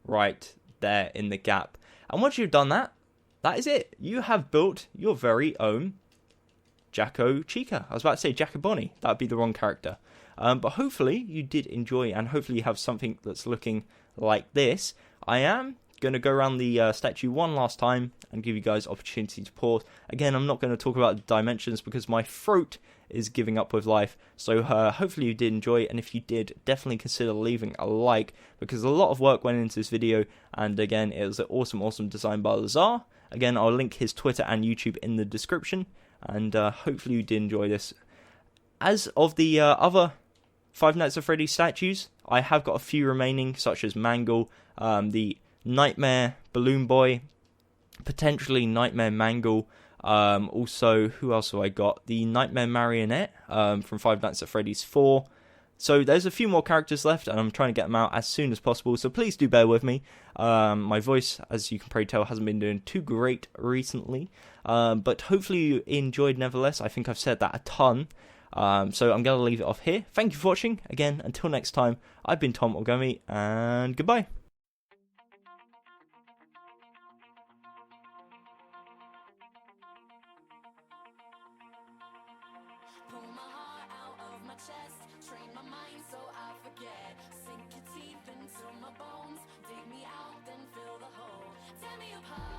right there in the gap. And once you've done that, that is it. You have built your very own Chica. I was about to say Bonnie. That would be the wrong character. But hopefully you did enjoy, and hopefully you have something that's looking like this. I am going to go around the statue one last time and give you guys opportunity to pause. Again, I'm not going to talk about the dimensions because my throat is giving up with life. So hopefully you did enjoy, and if you did, definitely consider leaving a like, because a lot of work went into this video, and again, it was an awesome design by Lazar. Again, I'll link his Twitter and YouTube in the description, and hopefully you did enjoy this. As of the other Five Nights at Freddy statues, I have got a few remaining, such as Mangle, the Nightmare Balloon Boy, potentially Nightmare Mangle. Also, who else have I got? The Nightmare Marionette from Five Nights at Freddy's 4. So there's a few more characters left, and I'm trying to get them out as soon as possible, so please do bear with me. My voice, as you can probably tell, hasn't been doing too great recently, but hopefully you enjoyed nevertheless. I think I've said that a ton, so I'm going to leave it off here. Thank you for watching. Again, until next time, I've been Tom or Gummy, and goodbye. Pull my heart out of my chest, train my mind so I forget. Sink your teeth into my bones, dig me out, then fill the hole. Tear me apart.